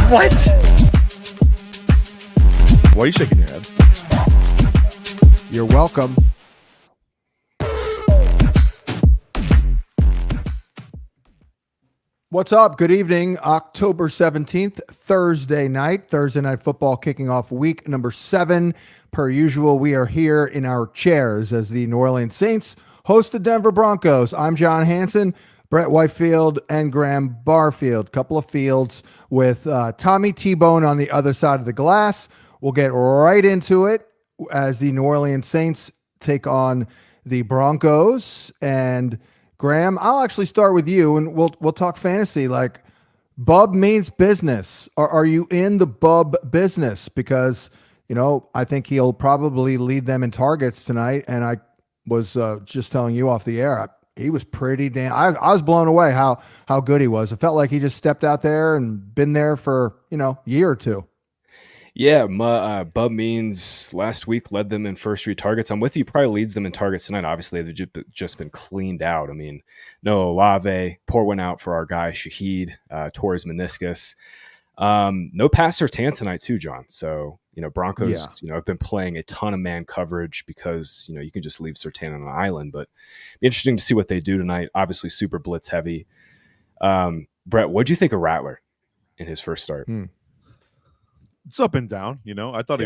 What? Why are you shaking your head? You're welcome. What's up? Good evening. October 17th, Thursday night football kicking off week number 7. Per usual, we are here in our chairs as the New Orleans Saints host the Denver Broncos. I'm John Hansen, Brett Whitefield, and Graham Barfield. Couple of fields with Tommy T-Bone on the other side of the glass. We'll get right into it as the New Orleans Saints take on the Broncos. And Graham, I'll actually start with you, and we'll talk fantasy. Like, Bub means business. Are you in the Bub business? Because, you know, I think he'll probably lead them in targets tonight. And I was just telling you off the air, he was pretty damn. I was blown away how good he was. It felt like he just stepped out there and been there for, a year or two. Yeah, Bub Means last week led them in first 3 targets. I'm with you. Probably leads them in targets tonight. Obviously, they've just been cleaned out. I mean, no Olave. Poor went out for our guy Shaheed, tore his meniscus. No pass Surtain tonight too, John. So, Broncos, have been playing a ton of man coverage because, you can just leave Surtain on an island. But it'd be interesting to see what they do tonight. Obviously, super blitz heavy. Brett, what'd you think of Rattler in his first start? It's up and down, I thought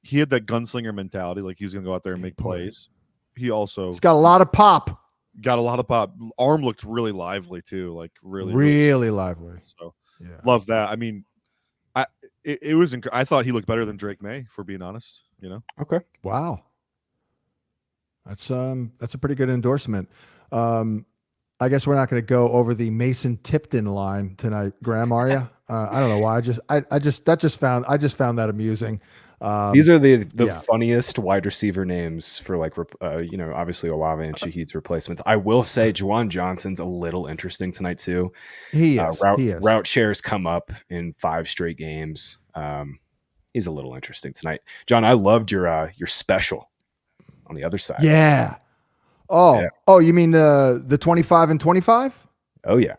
he had that gunslinger mentality, like he's going to go out there and make plays. He's got a lot of pop. Arm looked really lively too, like really lively. So love that. I mean, I thought he looked better than Drake May, for being honest. Okay. Wow. That's a pretty good endorsement. I guess we're not going to go over the Mason Tipton line tonight, Graham, are you? I don't know why. I just found that amusing. These are the funniest wide receiver names for obviously Olave and Shaheed's replacements. I will say Juwan Johnson's a little interesting tonight too. He is. Route shares come up in 5 straight games. He's a little interesting tonight. John, I loved your special on the other side. Yeah. Oh, you mean the 25 and 25? Oh yeah.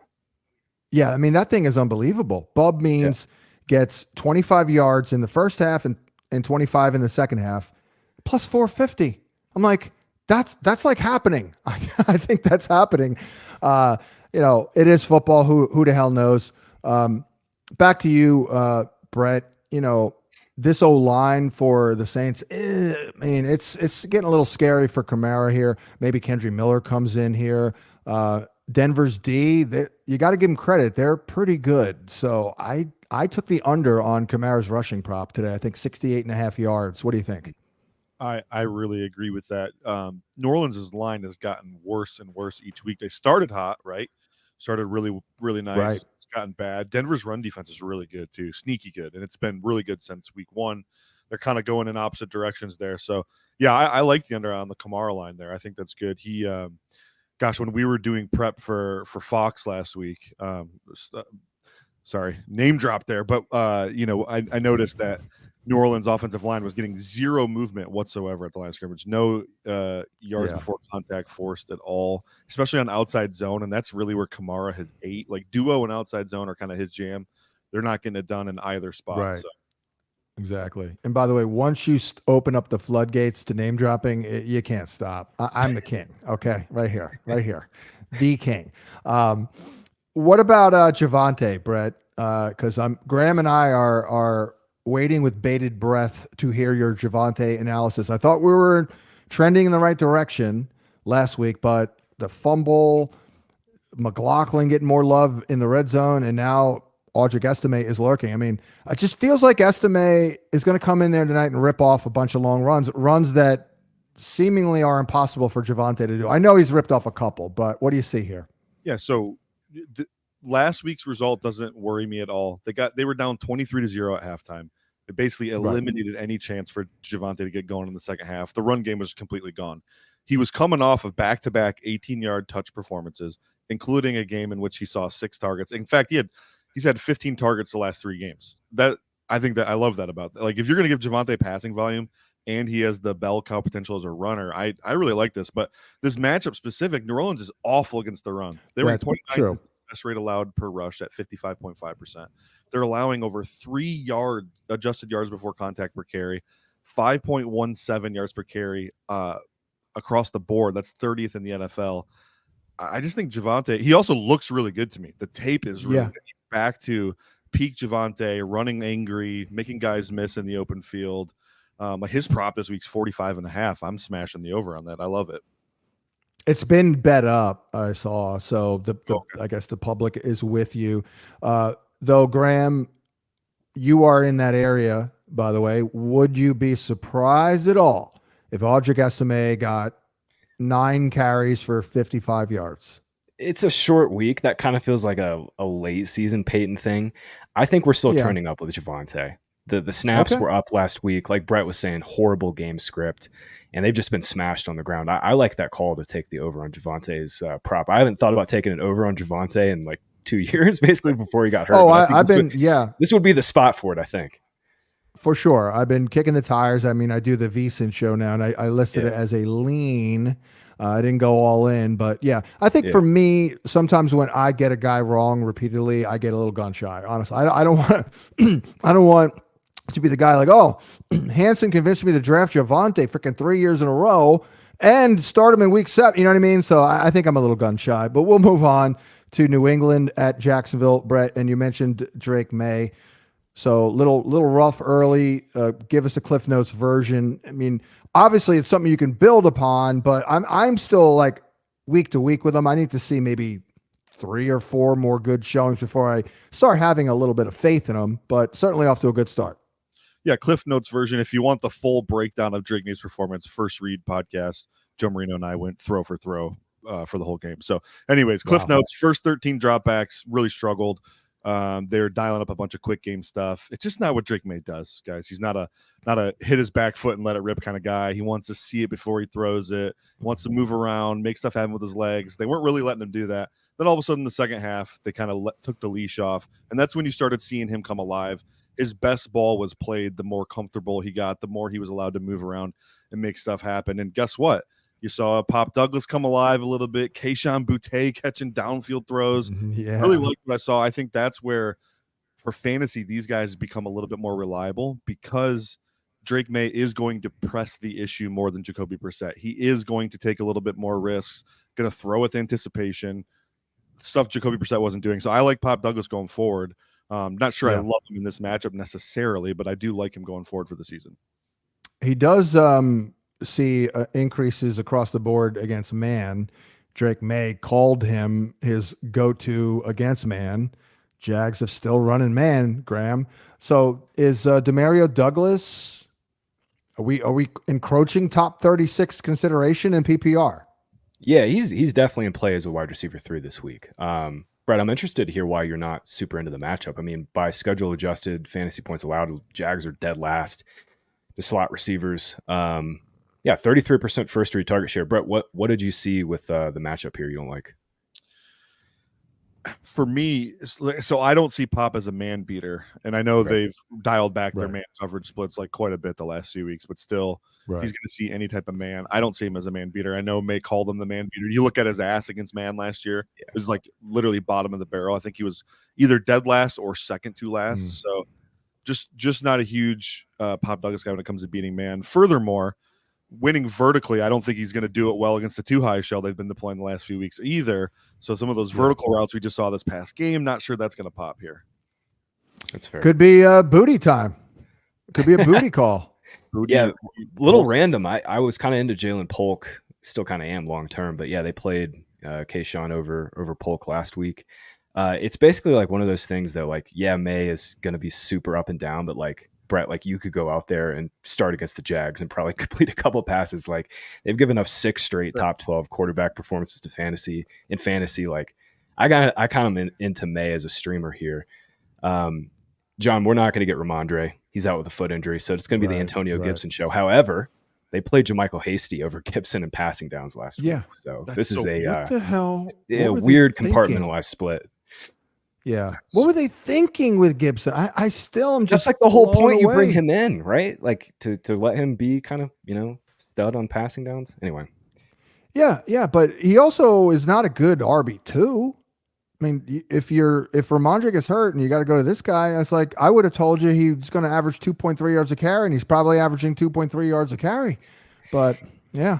Yeah, I mean, that thing is unbelievable. Bub Means gets 25 yards in the first half and 25 in the second half, plus 450. I'm like, that's like happening. I think that's happening. It is football. Who the hell knows? Back to you, Brett. This O-line for the Saints, it's getting a little scary for Kamara here. Maybe Kendry Miller comes in here. Denver's D, you got to give them credit. They're pretty good. So I took the under on Kamara's rushing prop today. I think 68.5 yards. What do you think? I really agree with that. New Orleans' line has gotten worse and worse each week. They started hot, right? Started really, really nice. Right. It's gotten bad. Denver's run defense is really good too, sneaky good, and it's been really good since week 1. They're kind of going in opposite directions there. So, yeah, I like the under on the Kamara line there. I think that's good. He when we were doing prep for Fox last week, sorry, name drop there, but I noticed that New Orleans offensive line was getting 0 movement whatsoever at the line of scrimmage. No yards before contact forced at all, especially on outside zone, and that's really where Kamara has ate. Like duo and outside zone are kind of his jam. They're not getting it done in either spot. Right. So. Exactly. And by the way, once you open up the floodgates to name dropping, you can't stop. I'm the king. Okay. Right here, the king. What about Javonte, Brett? Cause Graham and I are waiting with bated breath to hear your Javonte analysis. I thought we were trending in the right direction last week, but the fumble, McLaughlin getting more love in the red zone, and now Audric Estime is lurking. I mean, it just feels like Estime is going to come in there tonight and rip off a bunch of long runs that seemingly are impossible for Javonte to do. I know he's ripped off a couple, but what do you see here? Yeah, so last week's result doesn't worry me at all. They were down 23-0 at halftime. It basically eliminated any chance for Javonte to get going in the second half. The run game was completely gone. He was coming off of back-to-back 18-yard touch performances, including a game in which he saw 6 targets. In fact, he's had 15 targets the last 3 games. I think that I love that about that. Like, if you're going to give Javonte passing volume, and he has the bell cow potential as a runner. I really like this, but this matchup specific, New Orleans is awful against the run. They were 29th success rate allowed per rush at 55.5%. They're allowing over 3 adjusted yards before contact per carry, 5.17 yards per carry across the board. That's 30th in the NFL. I just think Javonte, he also looks really good to me. The tape is really good. He's back to peak Javonte, running angry, making guys miss in the open field. His prop this week's 45.5. I'm smashing the over on that. I love it. It's been bet up, I saw. So I guess the public is with you. Though, Graham, you are in that area, by the way. Would you be surprised at all if Audric Estime got 9 carries for 55 yards? It's a short week. That kind of feels like a late season Peyton thing. I think we're still trending up with Javonte. The snaps were up last week. Like Brett was saying, horrible game script, and they've just been smashed on the ground. I like that call to take the over on Javonte's prop. I haven't thought about taking an over on Javonte in like 2 years, basically, before he got hurt. This would be the spot for it, I think. For sure. I've been kicking the tires. I mean, I do the VSiN show now, and I listed it as a lean. I didn't go all in, but yeah, I think for me, sometimes when I get a guy wrong repeatedly, I get a little gun shy. Honestly, I don't want I don't want to be the guy like, oh, Hansen convinced me to draft Javonte freaking 3 years in a row and start him in week 7. You know what I mean? So I think I'm a little gun shy, but we'll move on to New England at Jacksonville, Brett. And you mentioned Drake May. So little rough early. Give us a Cliff Notes version. I mean, obviously it's something you can build upon, but I'm still like week to week with him. I need to see maybe 3 or 4 more good showings before I start having a little bit of faith in him, but certainly off to a good start. Yeah, Cliff Notes version. If you want the full breakdown of Drake May's performance, First Read podcast, Joe Marino and I went throw for throw for the whole game. So anyways, Cliff Notes, first 13 dropbacks, really struggled. They're dialing up a bunch of quick game stuff. It's just not what Drake May does, guys. He's not a hit his back foot and let it rip kind of guy. He wants to see it before he throws it. He wants to move around, make stuff happen with his legs. They weren't really letting him do that. Then all of a sudden, in the second half, they kind of took the leash off, and that's when you started seeing him come alive. His best ball was played. The more comfortable he got, the more he was allowed to move around and make stuff happen. And guess what? You saw Pop Douglas come alive a little bit. Kayshon Boutte catching downfield throws. Really like what I saw. I think that's where, for fantasy, these guys become a little bit more reliable because Drake May is going to press the issue more than Jacoby Brissett. He is going to take a little bit more risks, going to throw with anticipation, stuff Jacoby Brissett wasn't doing. So I like Pop Douglas going forward. Not sure I love him in this matchup necessarily, but I do like him going forward for the season. He does see increases across the board against man. Drake May called him his go-to against man. Jags have still running man, Graham. So is Demario Douglas, are we encroaching top 36 consideration in PPR? Yeah, he's definitely in play as a wide receiver 3 this week. Brett, I'm interested to hear why you're not super into the matchup. I mean, by schedule adjusted fantasy points allowed, Jags are dead last. The slot receivers, 33% first read target share. Brett, what did you see with the matchup here you don't like? For me, so I don't see Pop as a man beater, and I know they've dialed back their man coverage splits like quite a bit the last few weeks, but still he's going to see any type of man. I don't see him as a man beater. I know May called him the man beater. You look at his ass against man last year, it was like literally bottom of the barrel. I think he was either dead last or second to last. So just not a huge Pop Douglas guy when it comes to beating man. Furthermore, winning vertically, I don't think he's going to do it well against the too high shell they've been deploying the last few weeks either. So some of those vertical routes we just saw this past game, not sure that's going to pop here. That's fair. Could be booty time. Could be a booty call. A little random. I was kind of into Jalen Polk, still kind of am long term, but yeah, they played Kayshon over Polk last week. It's basically like one of those things that like, May is going to be super up and down, but like Brett, like you could go out there and start against the Jags and probably complete a couple passes. Like they've given up 6 straight top 12 quarterback performances to fantasy. In fantasy, like I kind of into May as a streamer here. John, we're not going to get Ramondre. He's out with a foot injury, so it's going to be the Antonio Gibson show. However, they played JaMychal Hasty over Gibson in passing downs last week. So this is what the hell? Weird compartmentalized split. Yeah. What were they thinking with Gibson? I still am just That's like the whole blown point. You bring away. him in, right? Like to let him be kind of, stud on passing downs. Anyway. Yeah, but he also is not a good RB2. I mean, if Ramondre gets hurt and you got to go to this guy, it's like I would have told you he's going to average 2.3 yards a carry, and he's probably averaging 2.3 yards a carry. But yeah,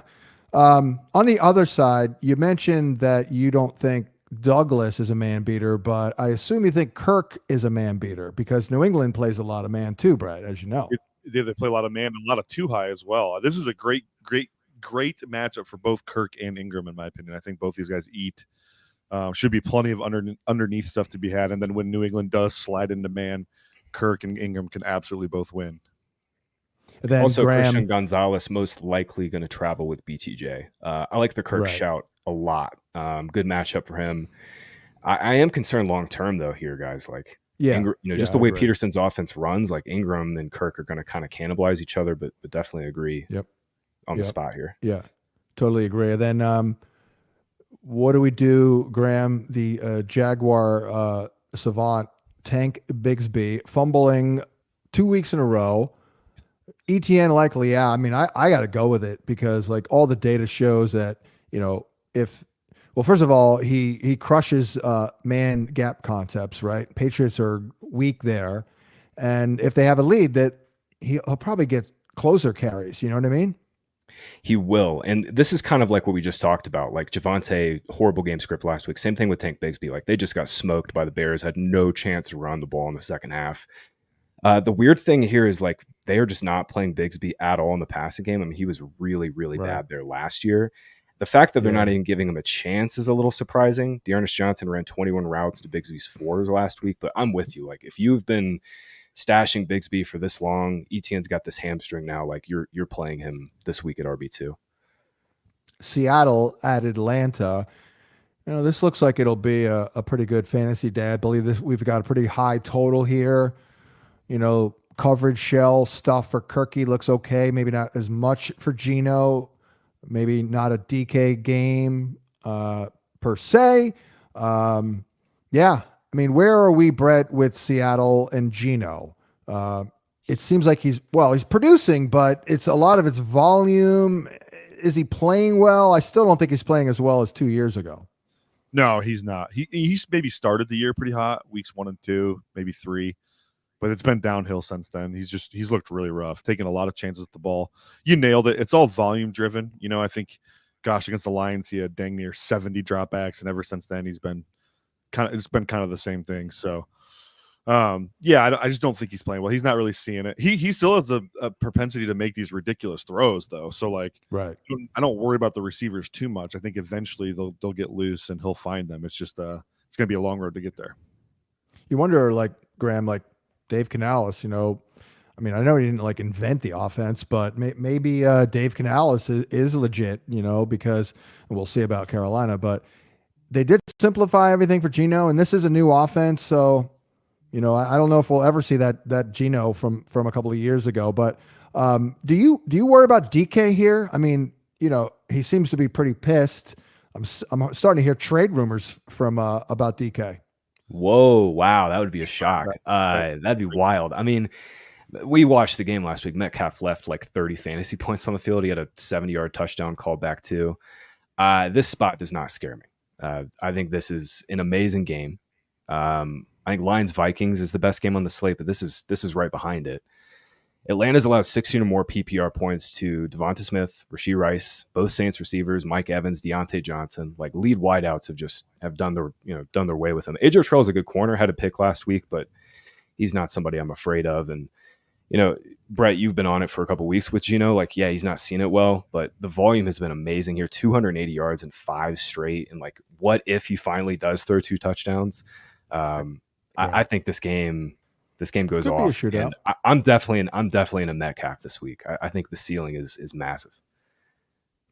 on the other side, you mentioned that you don't think Douglas is a man beater, but I assume you think Kirk is a man beater because New England plays a lot of man too, Brett, as you know. They play a lot of man and a lot of too high as well. This is a great matchup for both Kirk and Ingram, in my opinion. I think both these guys eat. Should be plenty of underneath stuff to be had. And then when New England does slide into man, Kirk and Ingram can absolutely both win. And then also, Christian Gonzalez most likely going to travel with BTJ. I like the Kirk shout a lot. Good matchup for him. I am concerned long term though here, guys. Like, Ingram, just the way Peterson's offense runs, like Ingram and Kirk are going to kind of cannibalize each other, but definitely agree. On the spot here. Yeah, totally agree. And then what do we do, Graham? The Jaguar savant Tank Bigsby fumbling 2 weeks in a row. ETN likely, yeah. I mean, I got to go with it because like all the data shows that, first of all, he crushes man gap concepts, right? Patriots are weak there. And if they have a lead, that he'll probably get closer carries. You know what I mean? He will. And this is kind of like what we just talked about. Like Javonte, horrible game script last week. Same thing with Tank Bigsby. Like they just got smoked by the Bears, had no chance to run the ball in the second half. The weird thing here is like they are just not playing Bigsby at all in the passing game. I mean, he was really, really bad there last year. The fact that they're not even giving him a chance is a little surprising. Dearness Johnson ran 21 routes to Bigsby's 4s last week, but I'm with you. Like if you've been stashing Bigsby for this long, Etienne's got this hamstring now. Like you're playing him this week at RB2. Seattle at Atlanta. This looks like it'll be a pretty good fantasy day. I believe we've got a pretty high total here. Coverage shell stuff for Kirky looks okay. Maybe not as much for Geno. Maybe not a DK game per se. Yeah. I mean, where are we, Brett, with Seattle and Geno? It seems like he's producing, but it's a lot of it's volume. Is he playing well? I still don't think he's playing as well as 2 years ago. No, he's not. He's maybe started the year pretty hot, weeks 1 and 2, maybe 3. But it's been downhill since then. He's looked really rough, taking a lot of chances at the ball. You nailed it. It's all volume driven. I think, against the Lions, he had dang near 70 dropbacks, and ever since then, it's been kind of the same thing. So, I just don't think he's playing well. He's not really seeing it. He still has a propensity to make these ridiculous throws, though. So, like, I don't worry about the receivers too much. I think eventually they'll get loose and he'll find them. It's just it's going to be a long road to get there. You wonder, like Graham, like Dave Canales, I mean, I know he didn't like invent the offense, but maybe Dave Canales is legit, because we'll see about Carolina, but they did simplify everything for Geno, and this is a new offense. So, I don't know if we'll ever see that Geno from a couple of years ago, but do you worry about DK here? I mean, he seems to be pretty pissed. I'm starting to hear trade rumors from about DK. Whoa, wow, that would be a shock. That'd be wild. I mean, we watched the game last week. Metcalf left like 30 fantasy points on the field. He had a 70-yard touchdown called back too. This spot does not scare me. I think this is an amazing game. I think Lions-Vikings is the best game on the slate, but this is right behind it. Atlanta's allowed 16 or more PPR points to Devonta Smith, Rashee Rice, both Saints receivers, Mike Evans, Deontay Johnson. Like lead wideouts have done their way with him. Adrian Terrell's a good corner, had a pick last week, but he's not somebody I'm afraid of. And Brett, you've been on it for a couple of weeks with Geno. Like, yeah, he's not seen it well, but the volume has been amazing here. 280 yards and 5 straight. And like, what if he finally does throw 2 touchdowns? I think this game goes off. And I'm definitely in a Metcalf this week. I think the ceiling is massive.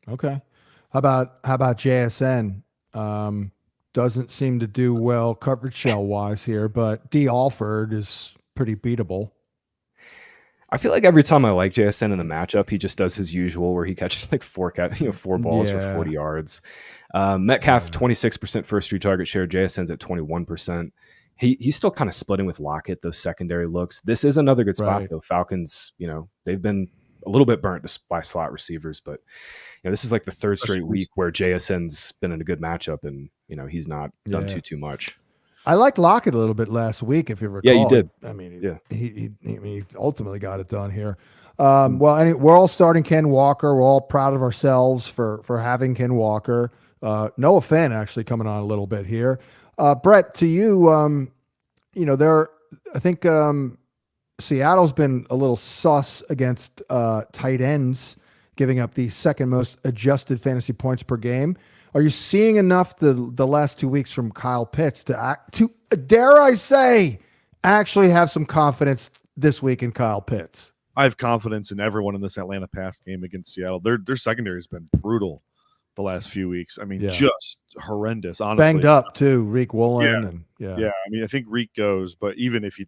Okay. How about JSN? Doesn't seem to do well coverage shell wise here, but D Alford is pretty beatable. I feel like every time I like JSN in the matchup, he just does his usual where he catches like 4 balls for 40 yards. Metcalf 26% first 3 target share. JSN's at 21%. He's still kind of splitting with Lockett, those secondary looks. This is another good spot, Right. though. Falcons, they've been a little bit burnt by slot receivers, but this is like the third straight week where JSN's been in a good matchup, and he's not done too much. I liked Lockett a little bit last week, if you recall. Yeah, you did. I mean, he ultimately got it done here. Well, we're all starting Ken Walker. We're all proud of ourselves for having Ken Walker. Noah Fant actually coming on a little bit here. Brett, to you, I think Seattle's been a little sus against tight ends, giving up the second most adjusted fantasy points per game. Are you seeing enough the last 2 weeks from Kyle Pitts to dare I say, actually have some confidence this week in Kyle Pitts? I have confidence in everyone in this Atlanta pass game against Seattle. Their secondary has been brutal the last few weeks. I mean, just horrendous. Honestly, banged up too. Reek Woolen, yeah. I mean, I think Reek goes, but even if he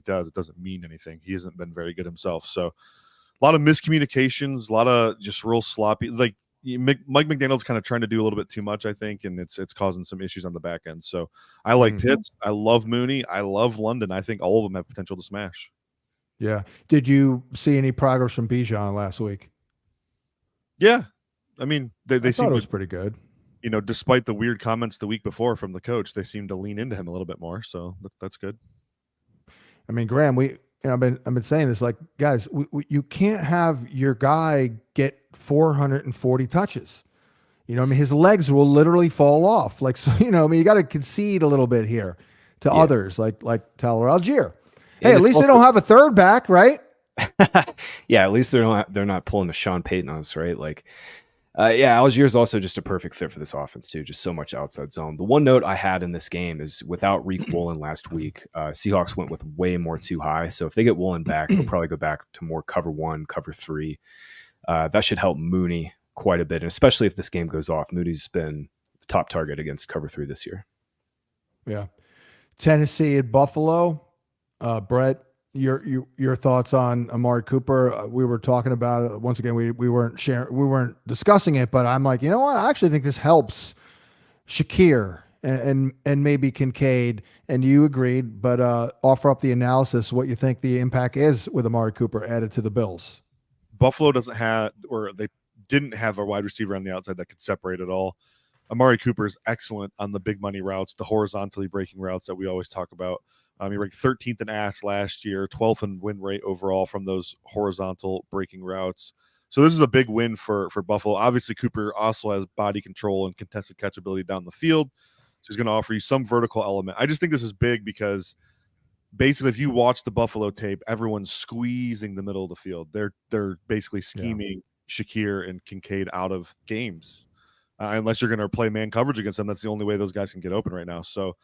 does, it doesn't mean anything. He hasn't been very good himself. So, a lot of miscommunications, a lot of just real sloppy. Like Mike McDaniel's kind of trying to do a little bit too much, I think, and it's causing some issues on the back end. So, I like Pitts. I love Mooney. I love London. I think all of them have potential to smash. Yeah. Did you see any progress from Bijan last week? Yeah. I mean, they seem it was pretty good. Despite the weird comments the week before from the coach, they seem to lean into him a little bit more. So that's good. I mean, Graham, I've been saying this, like, guys, you can't have your guy get 440 touches. His legs will literally fall off. Like, so, you got to concede a little bit here to others, like Tyler Algier. Hey, at least they don't have a third back, right? Yeah, at least they're not pulling the Sean Payton on us, right? Like, Algier is also just a perfect fit for this offense too. Just so much outside zone. The one note I had in this game is without Reek Woolen last week, Seahawks went with way more too high. So if they get Woolen back, they'll probably go back to more cover 1, cover 3. That should help Mooney quite a bit, and especially if this game goes off. Mooney's been the top target against cover 3 this year. Yeah, Tennessee at Buffalo. Brett, your thoughts on Amari Cooper? We were talking about it once again. We weren't discussing it, but I'm like, you know what? I actually think this helps Shakir and maybe Kincaid. And you agreed, but offer up the analysis. What you think the impact is with Amari Cooper added to the Bills? Buffalo doesn't have, or they didn't have a wide receiver on the outside that could separate it all. Amari Cooper is excellent on the big money routes, the horizontally breaking routes that we always talk about. He ranked 13th in AS last year, 12th in win rate overall from those horizontal breaking routes. So this is a big win for Buffalo. Obviously, Cooper also has body control and contested catchability down the field. So he's going to offer you some vertical element. I just think this is big because basically if you watch the Buffalo tape, everyone's squeezing the middle of the field. They're basically scheming Shakir and Kincaid out of games. Unless you're going to play man coverage against them, that's the only way those guys can get open right now. So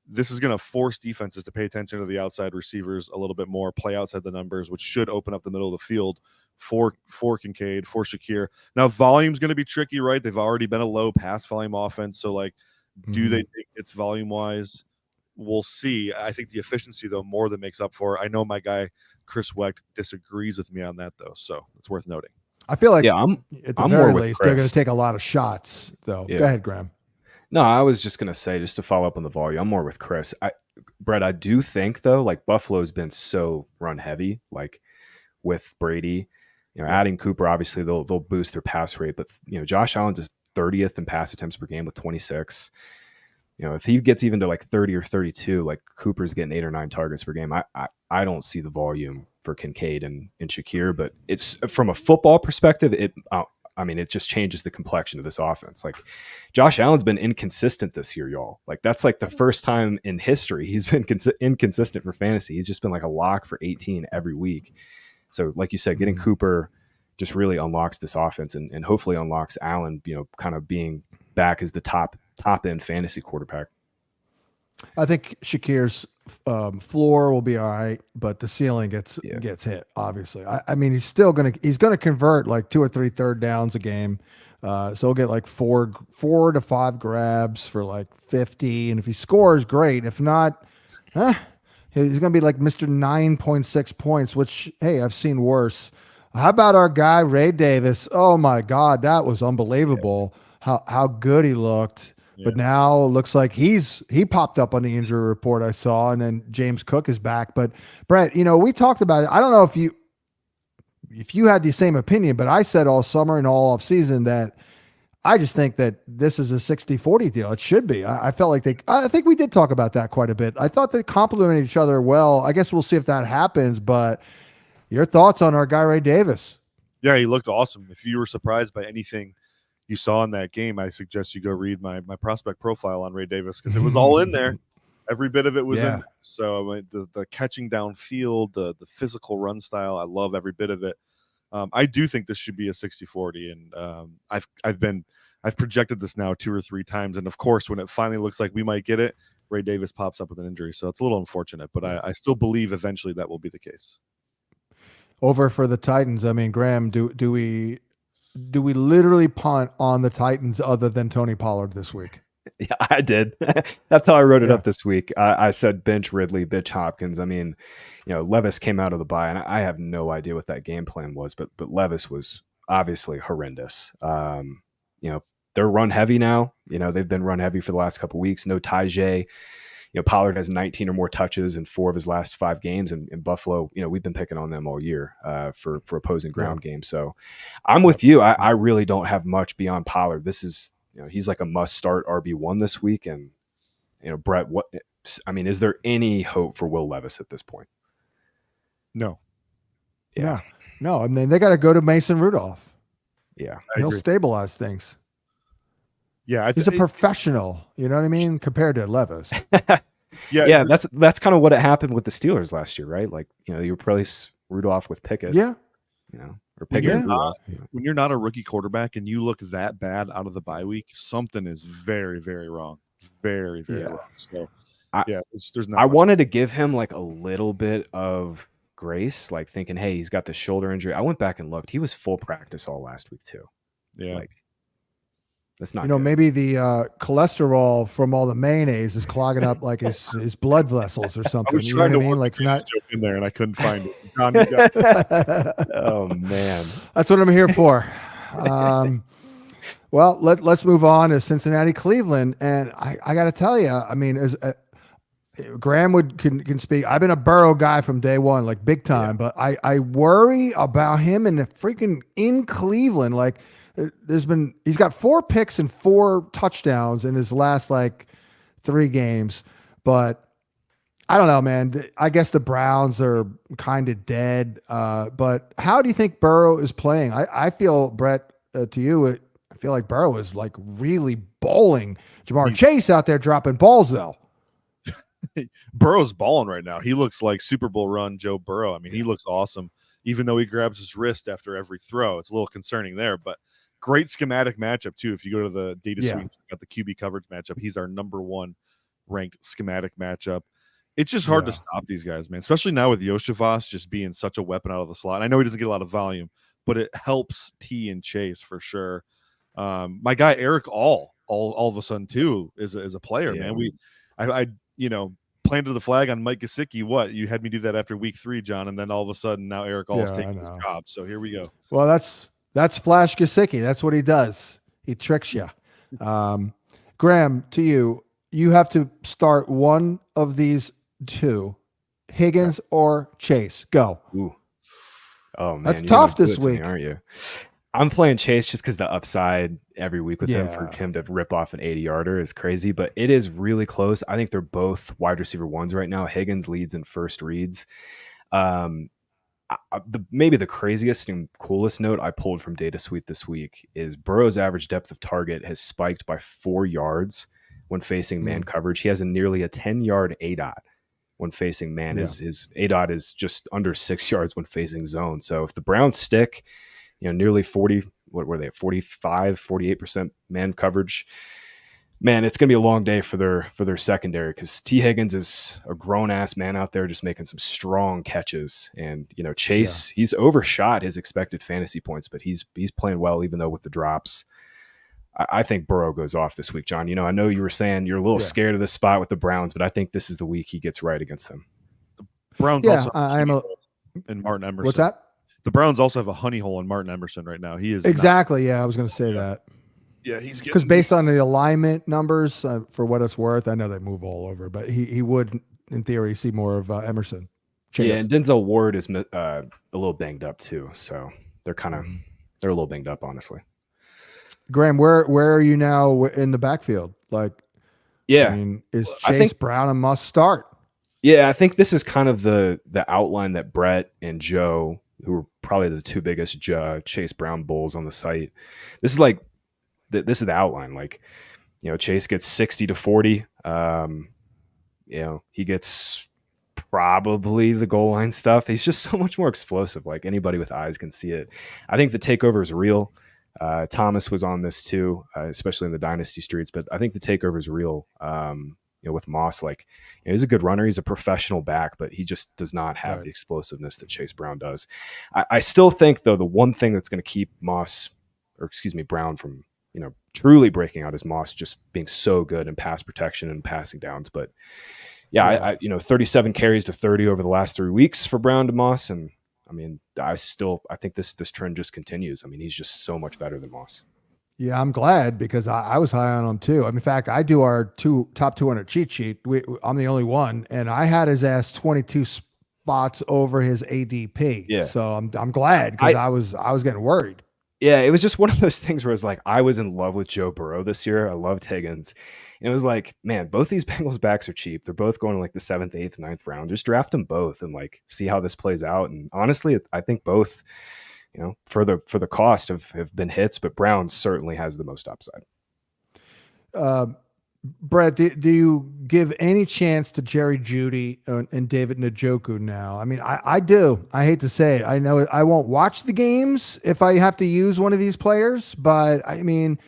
this is going to force defenses to pay attention to the outside receivers a little bit more, play outside the numbers, which should open up the middle of the field for Kincaid, for Shakir. Now, volume's going to be tricky, right? They've already been a low pass volume offense. So, like, do they think it's volume-wise? We'll see. I think the efficiency, though, more than makes up for it. I know my guy, Chris Wecht, disagrees with me on that, though. So it's worth noting. I feel like I'm at the more very with least, Chris. they're going to take a lot of shots, though. Yeah. Go ahead, Graham. No, I was just going to say, just to follow up on the volume, I'm more with Chris. Brett, I do think, though, like Buffalo's been so run heavy, like with Brady, adding Cooper, obviously they'll boost their pass rate, but, Josh Allen's is 30th in pass attempts per game with 26. If he gets even to like 30 or 32, like Cooper's getting 8 or 9 targets per game. I don't see the volume for Kincaid and Shakir, but it's from a football perspective, it just changes the complexion of this offense. Like Josh Allen's been inconsistent this year, y'all. Like that's like the first time in history he's been inconsistent for fantasy. He's just been like a lock for 18 every week. So like you said, getting Cooper just really unlocks this offense and hopefully unlocks Allen, kind of being back as the top end fantasy quarterback. I think Shakir's floor will be all right, but the ceiling gets hit. Obviously, I mean he's gonna convert like 2 or 3 third downs a game, so he'll get like 4 to 5 grabs for like 50, and if he scores, great. If not, he's gonna be like Mr. 9.6 points, which hey, I've seen worse. How about our guy Ray Davis? Oh my God, that was unbelievable. How good he looked. But now looks like he popped up on the injury report I saw, and then James Cook is back. But Brett, we talked about it. I don't know if you had the same opinion, but I said all summer and all off season that I just think that this is a 60-40 deal. It should be. I felt like I think we did talk about that quite a bit. I thought they complemented each other well. I guess we'll see if that happens, but your thoughts on our guy, Ray Davis? Yeah, he looked awesome. If you were surprised by anything you saw in that game, I suggest you go read my prospect profile on Ray Davis, because it was all in there. Every bit of it was in there. So the catching downfield, the physical run style, I love every bit of it. I do think this should be a 60-40, and I've projected this now 2 or 3 times, and of course, when it finally looks like we might get it, Ray Davis pops up with an injury, so it's a little unfortunate, but I still believe eventually that will be the case. Over for the Titans. I mean, Graham, do we literally punt on the Titans other than Tony Pollard this week? Yeah, I did. That's how I wrote it up this week. I said bench Ridley, bench Hopkins. I mean, Levis came out of the bye, and I have no idea what that game plan was, but Levis was obviously horrendous. They're run heavy now. They've been run heavy for the last couple of weeks. No Tajay. Pollard has 19 or more touches in 4 of his last 5 games, and in Buffalo, we've been picking on them all year for opposing ground games. So I'm with you. I really don't have much beyond Pollard. This is, he's like a must-start RB1 this week. And, Brett, is there any hope for Will Levis at this point? No. Yeah. No, I mean, they got to go to Mason Rudolph. Yeah. He'll stabilize things. Yeah. He's a professional, you know what I mean? Compared to Levis. Yeah. That's kind of what happened with the Steelers last year, right? Like, you replace Rudolph with Pickett. Yeah. Or Pickett. When you're not a rookie quarterback and you look that bad out of the bye week, something is very, very wrong. Very, very wrong. So, there's not. I wanted to give him like a little bit of grace, like thinking, hey, he's got the shoulder injury. I went back and looked. He was full practice all last week too. Yeah. That's not maybe the cholesterol from all the mayonnaise is clogging up like his blood vessels or something. I was trying to like it's not joke in there and I couldn't find it. John, you got oh man, that's what I'm here for. Well, let's move on to Cincinnati, Cleveland, and I got to tell you, I mean, as Graham can speak. I've been a Burrow guy from day one, like big time, but I worry about him in Cleveland, like. He's got 4 picks and 4 touchdowns in his last 3 games, but I don't know, man. I guess the Browns are kind of dead. But how do you think Burrow is playing? I feel, Brett, to you, I feel like Burrow is really bowling. Jamar Chase out there dropping balls though. Burrow's balling right now. He looks like Super Bowl run Joe Burrow. I mean, he looks awesome, even though he grabs his wrist after every throw. It's a little concerning there, but great schematic matchup too. If you go to the data suite, got the QB coverage matchup. He's our number 1 ranked schematic matchup. It's just hard to stop these guys, man. Especially now with Yoshivas just being such a weapon out of the slot. I know he doesn't get a lot of volume, but it helps T and Chase for sure. My guy Eric all of a sudden too is a player, man. I planted the flag on Mike Gesicki. What, you had me do that after week 3, John, and then all of a sudden now Eric All's taking his job. So here we go. Well, that's Flash Gesicki. That's what he does. He tricks you. Graham, to you, you have to start one of these 2, Higgins or Chase. Go. Ooh. Oh man, that's tough this week, aren't you? I'm playing Chase just because the upside every week with him, for him to rip off an 80-yarder is crazy, but it is really close. I think they're both wide receiver 1s right now. Higgins leads in first reads. Maybe the craziest and coolest note I pulled from Data Suite this week is Burrow's average depth of target has spiked by 4 yards when facing man coverage. He has nearly a 10-yard ADOT when facing man. His ADOT is just under 6 yards when facing zone. So if the Browns stick, nearly 40, what were they, 45, 48% man coverage, man, it's going to be a long day for their secondary, because T. Higgins is a grown-ass man out there just making some strong catches. And, Chase, he's overshot his expected fantasy points, but he's playing well, even though with the drops. I think Burrow goes off this week, John. I know you were saying you're a little scared of this spot with the Browns, but I think this is the week he gets right against them. The Browns also and Martin Emerson. What's that? The Browns also have a honey hole in Martin Emerson right now. He is exactly. I was going to say that. Yeah, he's because getting based on the alignment numbers, for what it's worth, I know they move all over, but he would, in theory, see more of Emerson. Chase. Yeah, and Denzel Ward is a little banged up too, so they're a little banged up, honestly. Graham, where are you now in the backfield? Like, yeah, I mean, is Chase Brown a must start? Yeah, I think this is kind of the outline that Brett and Joe, who are probably the two biggest Chase Brown bulls on the site, this is like this is the outline. Like, you know, Chase gets 60 to 40. You know, he gets probably the goal line stuff. He's just so much more explosive. Like, anybody with eyes can see it. I think the takeover is real. Thomas was on this too, especially in the dynasty streets, but I think the takeover is real. You know, with Moss, like, you know, he's a good runner. He's a professional back, but he just does not have the explosiveness that Chase Brown does. I still think, though, the one thing that's going to keep Brown from, you know, truly breaking out is Moss just being so good in pass protection and passing downs. But I you know, 37 carries to 30 over the last 3 weeks for Brown to Moss. And I mean, I think this trend just continues. I mean, he's just so much better than Moss. Yeah, I'm glad, because I was high on him too. I mean, in fact, I do our top 200 cheat sheet. I'm the only one, and I had his ass 22 spots over his ADP. Yeah. So I'm glad, because I was getting worried. Yeah, it was just one of those things where it's like, I was in love with Joe Burrow this year. I loved Higgins. And it was like, man, both these Bengals backs are cheap. They're both going in like the 7th, 8th, 9th round. Just draft them both and like see how this plays out. And honestly, I think both, you know, for the cost have been hits, but Brown certainly has the most upside. Brett, do you give any chance to Jerry Jeudy and David Njoku now? I mean, I do. I hate to say it. I know I won't watch the games if I have to use one of these players, but I mean,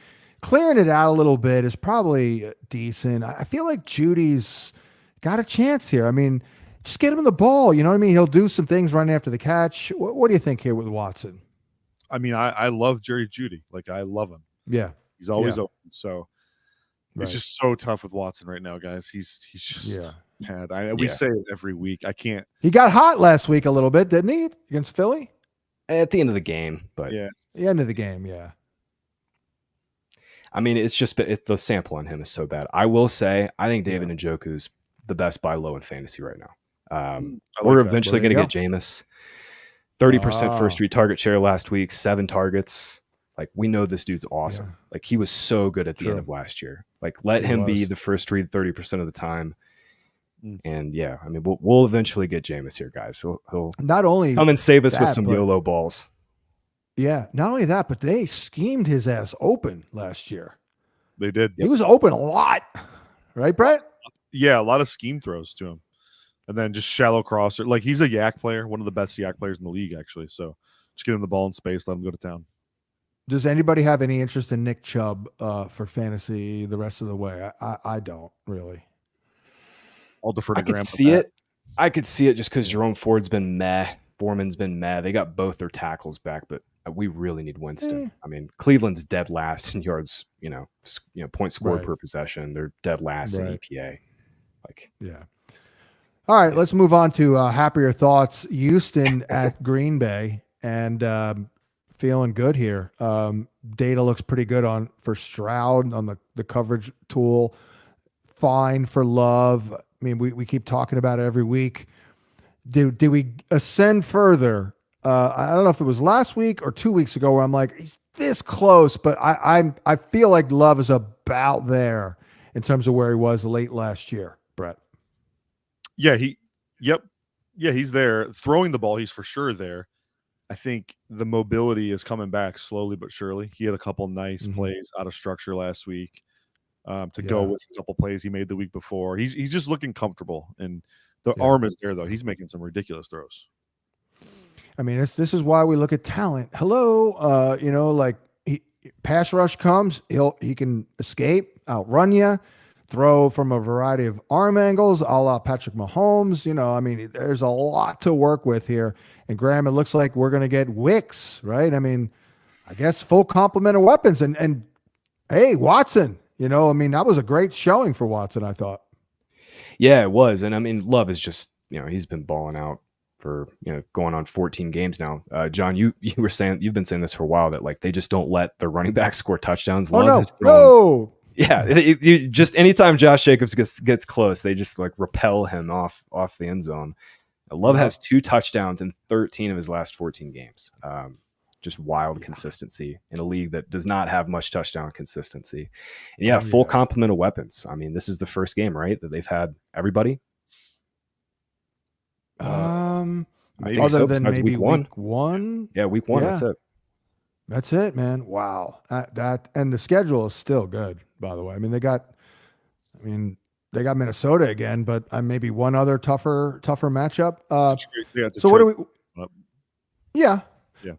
clearing it out a little bit is probably decent. I feel like Judy's got a chance here. I mean, just get him the ball. You know what I mean? He'll do some things running after the catch. What do you think here with Watson? I mean, I love Jerry Jeudy. Like, I love him. Yeah. He's always open. So it's just so tough with Watson right now, guys. He's just bad. We say it every week. I can't. He got hot last week a little bit, didn't he? Against Philly? At the end of the game, but the end of the game, yeah. I mean, it's just the sample on him is so bad. I will say, I think David Njoku's the best buy low in fantasy right now. We're eventually going to get Jameis. 30% first read target share last week, 7 targets. Like, we know this dude's awesome. Yeah. Like, he was so good at the end of last year. Like, let him be the first read 30% of the time. And I mean, we'll eventually get Jameis here, guys. He'll not only come and save us with some YOLO balls. Yeah, not only that, but they schemed his ass open last year. They did. He was open a lot, right, Brett? Yeah, a lot of scheme throws to him, and then just shallow crosser. Like, he's a yak player, one of the best yak players in the league, actually. So just get him the ball in space, let him go to town. Does anybody have any interest in Nick Chubb for fantasy the rest of the way? I don't really. I'll defer to Graham. I could see it just because Jerome Ford's been meh. Foreman's been meh. They got both their tackles back, but we really need Winston. I mean, Cleveland's dead last in yards, you know, points scored per possession. They're dead last in EPA. Like, All right, let's move on to happier thoughts. Houston at Green Bay, and feeling good here. Data looks pretty good for Stroud on the coverage tool. Fine for Love. I mean, we keep talking about it every week. Do we ascend further? I don't know if it was last week or 2 weeks ago where I'm like, he's this close, but I feel like Love is about there in terms of where he was late last year, Brett. Yeah, he's there. Throwing the ball, he's for sure there. I think the mobility is coming back slowly but surely. He had a couple nice plays out of structure last week to go with a couple plays he made the week before. He's just looking comfortable, and the arm is there, though. He's making some ridiculous throws. I mean, this is why we look at talent. Hello, you know, like pass rush comes, he can escape, outrun you, throw from a variety of arm angles, a la Patrick Mahomes. You know, I mean, there's a lot to work with here. And Graham, it looks like we're going to get Wicks, right? I mean, I guess full complement of weapons. And hey, Watson, you know, I mean, that was a great showing for Watson, I thought. Yeah, it was. And I mean, Love is just, you know, he's been balling out for going on 14 games now. John, you were saying, you've been saying this for a while, that like they just don't let the running back score touchdowns. No. Yeah, you just anytime Josh Jacobs gets close, they just like repel him off the end zone. Love has 2 touchdowns in 13 of his last 14 games. Just wild consistency in a league that does not have much touchdown consistency. And full complement of weapons. I mean, this is the first game, right, that they've had everybody. Maybe other than maybe week one. Yeah, week 1. Yeah. That's it, man. Wow. That and the schedule is still good, by the way. I mean, they got Minnesota again, but maybe one other tougher matchup. So what do we? Yeah. Yeah.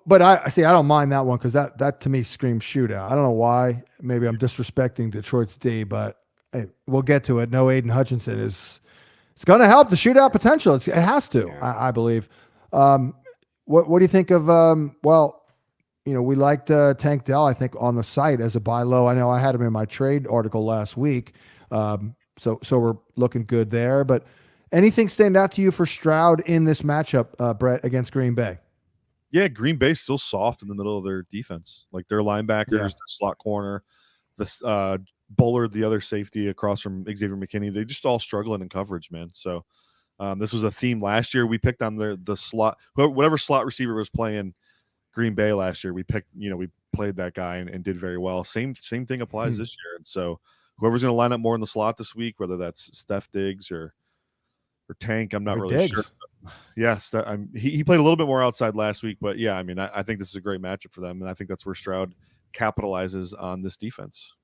But I don't mind that one because that to me screams shootout. I don't know why. Maybe I'm disrespecting Detroit's D, but hey, we'll get to it. No Aiden Hutchinson it's going to help the shootout potential. It has to, I believe. What do you think of? We liked Tank Dell, I think, on the site as a buy low. I know I had him in my trade article last week. So we're looking good there. But anything stand out to you for Stroud in this matchup, Brett, against Green Bay? Yeah, Green Bay's still soft in the middle of their defense. Like their linebackers, their slot corner, the Bullard, the other safety across from Xavier McKinney, they just all struggling in coverage, man. So this was a theme last year. We picked on the slot, whatever slot receiver was playing Green Bay last year. We picked, we played that guy and did very well. Same thing applies this year. And so whoever's going to line up more in the slot this week, whether that's Steph Diggs or Tank, I'm not really Diggs. sure. Yes, he played a little bit more outside last week, but yeah, I mean, I think this is a great matchup for them, and I think that's where Stroud capitalizes on this defense.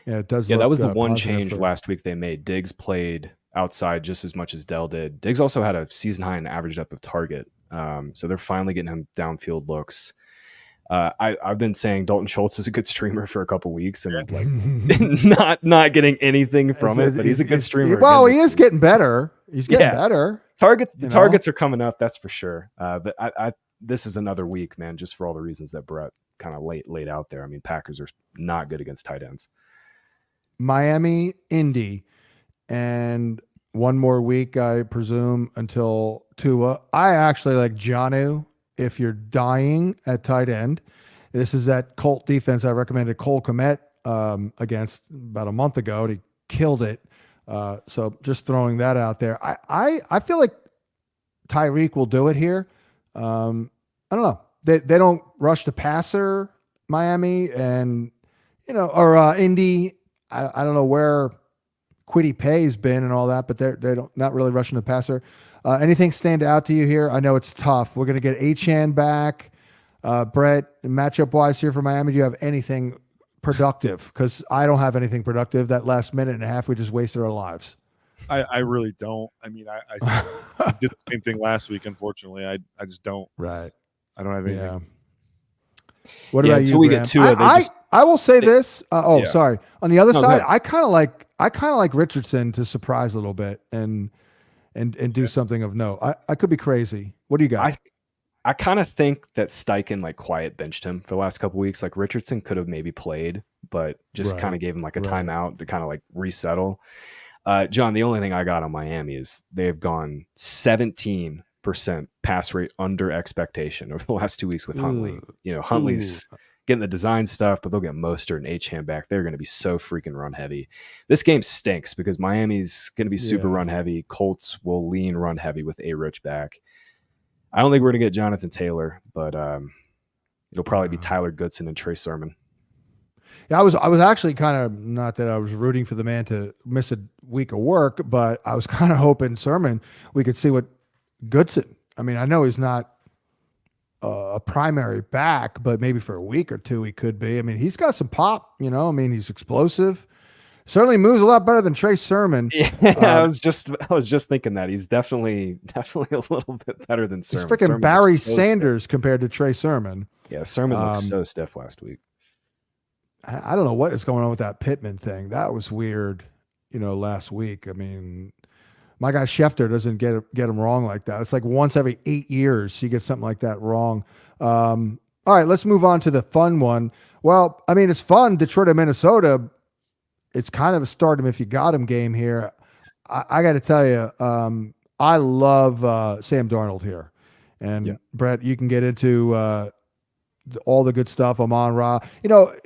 Yeah, it does. Yeah, that was the one change last week they made. Diggs played outside just as much as Dell did. Diggs also had a season high in average depth of target, so they're finally getting him downfield looks. I've been saying Dalton Schultz is a good streamer for a couple weeks, and like not getting anything from it, but he's a good streamer. Well, he is getting better. He's getting better. Targets are coming up, that's for sure. But this is another week, man, just for all the reasons that Brett kind of laid out there. I mean, Packers are not good against tight ends. Miami, Indy, and one more week, I presume, until Tua. I actually like Jonnu if you're dying at tight end. This is that Colt defense I recommended Cole Kmet against about a month ago, and he killed it. So just throwing that out there. I feel like Tyreek will do it here. I don't know. They don't rush the passer, Miami, and or Indy. I don't know where Kwity Paye's been and all that, but they don't not really rushing the passer. Anything stand out to you here? I know it's tough. We're gonna get Achane back. Brett, matchup wise here for Miami, do you have anything productive? Because I don't have anything productive. That last minute and a half, we just wasted our lives. I really don't. I mean, I did the same thing last week. Unfortunately, I just don't. Right. I don't have anything. Yeah. What about until you, we Graham? get to it, I will say this. Sorry. On the other side, go I kind of like Richardson to surprise a little bit and do something of note. I could be crazy. What do you got? I kind of think that Steichen like quiet benched him for the last couple of weeks. Like Richardson could have maybe played, but just kind of gave him like a timeout to kind of like resettle. John, the only thing I got on Miami is they've gone 17% pass rate under expectation over the last 2 weeks with Huntley. Huntley's getting the design stuff, but they'll get Mostert and Achane back. They're going to be so freaking run heavy. This game stinks because Miami's going to be super run heavy. Colts will lean run heavy with A-Rich back. I don't think we're going to get Jonathan Taylor, but it'll probably be Tyler Goodson and Trey Sermon. Yeah, I was actually kind of, not that I was rooting for the man to miss a week of work, but I was kind of hoping Sermon, we could see what Goodson. I mean, I know he's not a primary back, but maybe for a week or two he could be. I mean, he's got some pop, I mean, he's explosive. Certainly moves a lot better than Trey Sermon. Yeah, I was just thinking that he's definitely a little bit better than Sermon. He's freaking Sermon Barry so Sanders stiff compared to Trey Sermon. Yeah, Sermon looked so stiff last week. I don't know what is going on with that Pittman thing. That was weird, last week. I mean, my guy Schefter doesn't get him wrong like that. It's like once every 8 years he gets something like that wrong. All right, let's move on to the fun one. Well, I mean, it's fun. Detroit and Minnesota. It's kind of a start him if you got him game here. I got to tell you, I love Sam Darnold here. And Brett, you can get into all the good stuff. Amon-Ra.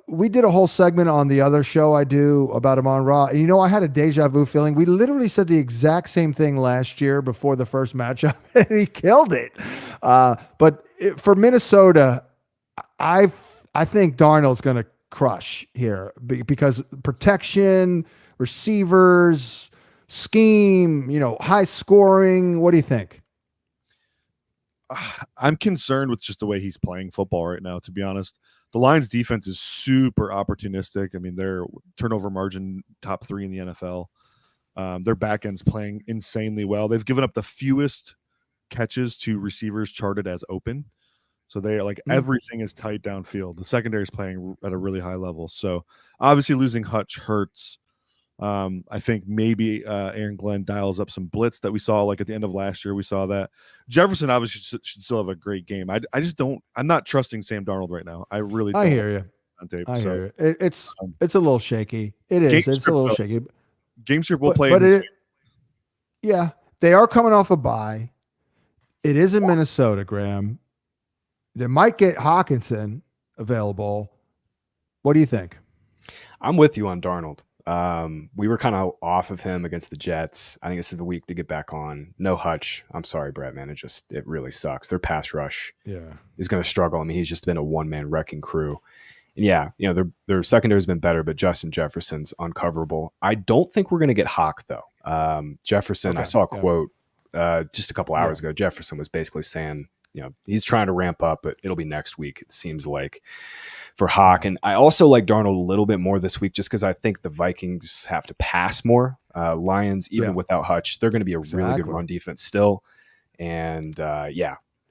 We did a whole segment on the other show I do about Amon-Ra. And I had a deja vu feeling. We literally said the exact same thing last year before the first matchup, and he killed it. But for Minnesota, I think Darnold's going to crush here because protection, receivers, scheme, high scoring. What do you think? I'm concerned with just the way he's playing football right now, to be honest. The Lions defense is super opportunistic. I mean, their turnover margin top 3 in the NFL. Their back end's playing insanely well. They've given up the fewest catches to receivers charted as open. So they are everything is tight downfield. The secondary is playing at a really high level. So obviously losing Hutch hurts. I think maybe Aaron Glenn dials up some blitz that we saw at the end of last year. We saw that. Jefferson obviously should still have a great game. I'm not trusting Sam Darnold right now. I really don't. I hear you. On tape, I hear you. It's a little shaky. It is. It's a little shaky. Game script will play. But yeah, they are coming off a bye. It is in Minnesota, Graham. They might get Hawkinson available. What do you think? I'm with you on Darnold. We were kind of off of him against the Jets. I think this is the week to get back on. No Hutch. I'm sorry, Brett, man. It really sucks. Their pass rush is going to struggle. I mean, he's just been a one-man wrecking crew. And their secondary has been better, but Justin Jefferson's uncoverable. I don't think we're going to get Hawk, though. Jefferson, I saw a quote just a couple hours ago. Jefferson was basically saying, he's trying to ramp up, but it'll be next week, it seems like, for Hawk. And I also like Darnold a little bit more this week just because I think the Vikings have to pass more. Lions, even without Hutch, they're going to be a really good run defense still. And,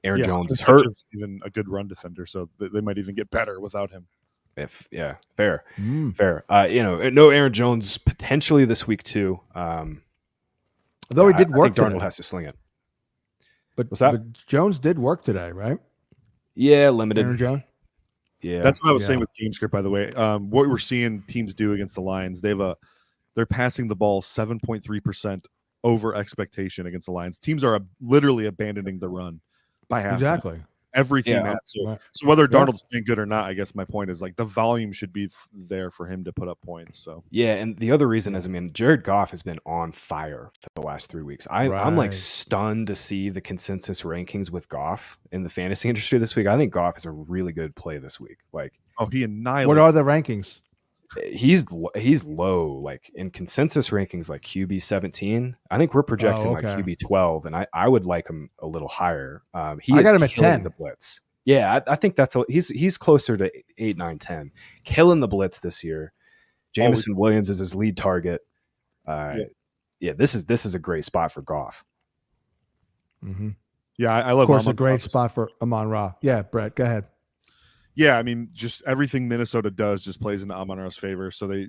Aaron Jones is hurt. Even a good run defender, so they might even get better without him. Fair. No Aaron Jones potentially this week too. Though he did work I think Darnold has to sling it. But Jones did work today, right? Yeah, limited. Aaron Jones? Yeah. That's what I was saying with game script, by the way. What we're seeing teams do against the Lions, they're passing the ball 7.3% over expectation against the Lions. Teams are literally abandoning the run by half. Exactly. Every team has. So whether Darnold's playing good or not, I guess my point is the volume should be there for him to put up points. So and the other reason is, Jared Goff has been on fire for the last 3 weeks. I'm stunned to see the consensus rankings with Goff in the fantasy industry this week. I think Goff is a really good play this week. He annihilated. What are the rankings? He's low, in consensus rankings, QB 17. I think we're projecting QB 12, and I would like him a little higher. I got him at 10. The blitz. Yeah, I think he's closer to 8, 9, 10. Killing the blitz this year. Jameson Williams is his lead target. This is a great spot for Goff. Mm-hmm. Yeah, I love. Of course, a great spot for Amon-Ra. Yeah, Brett, go ahead. Yeah, just everything Minnesota does just plays into Amon-Ra's favor. So they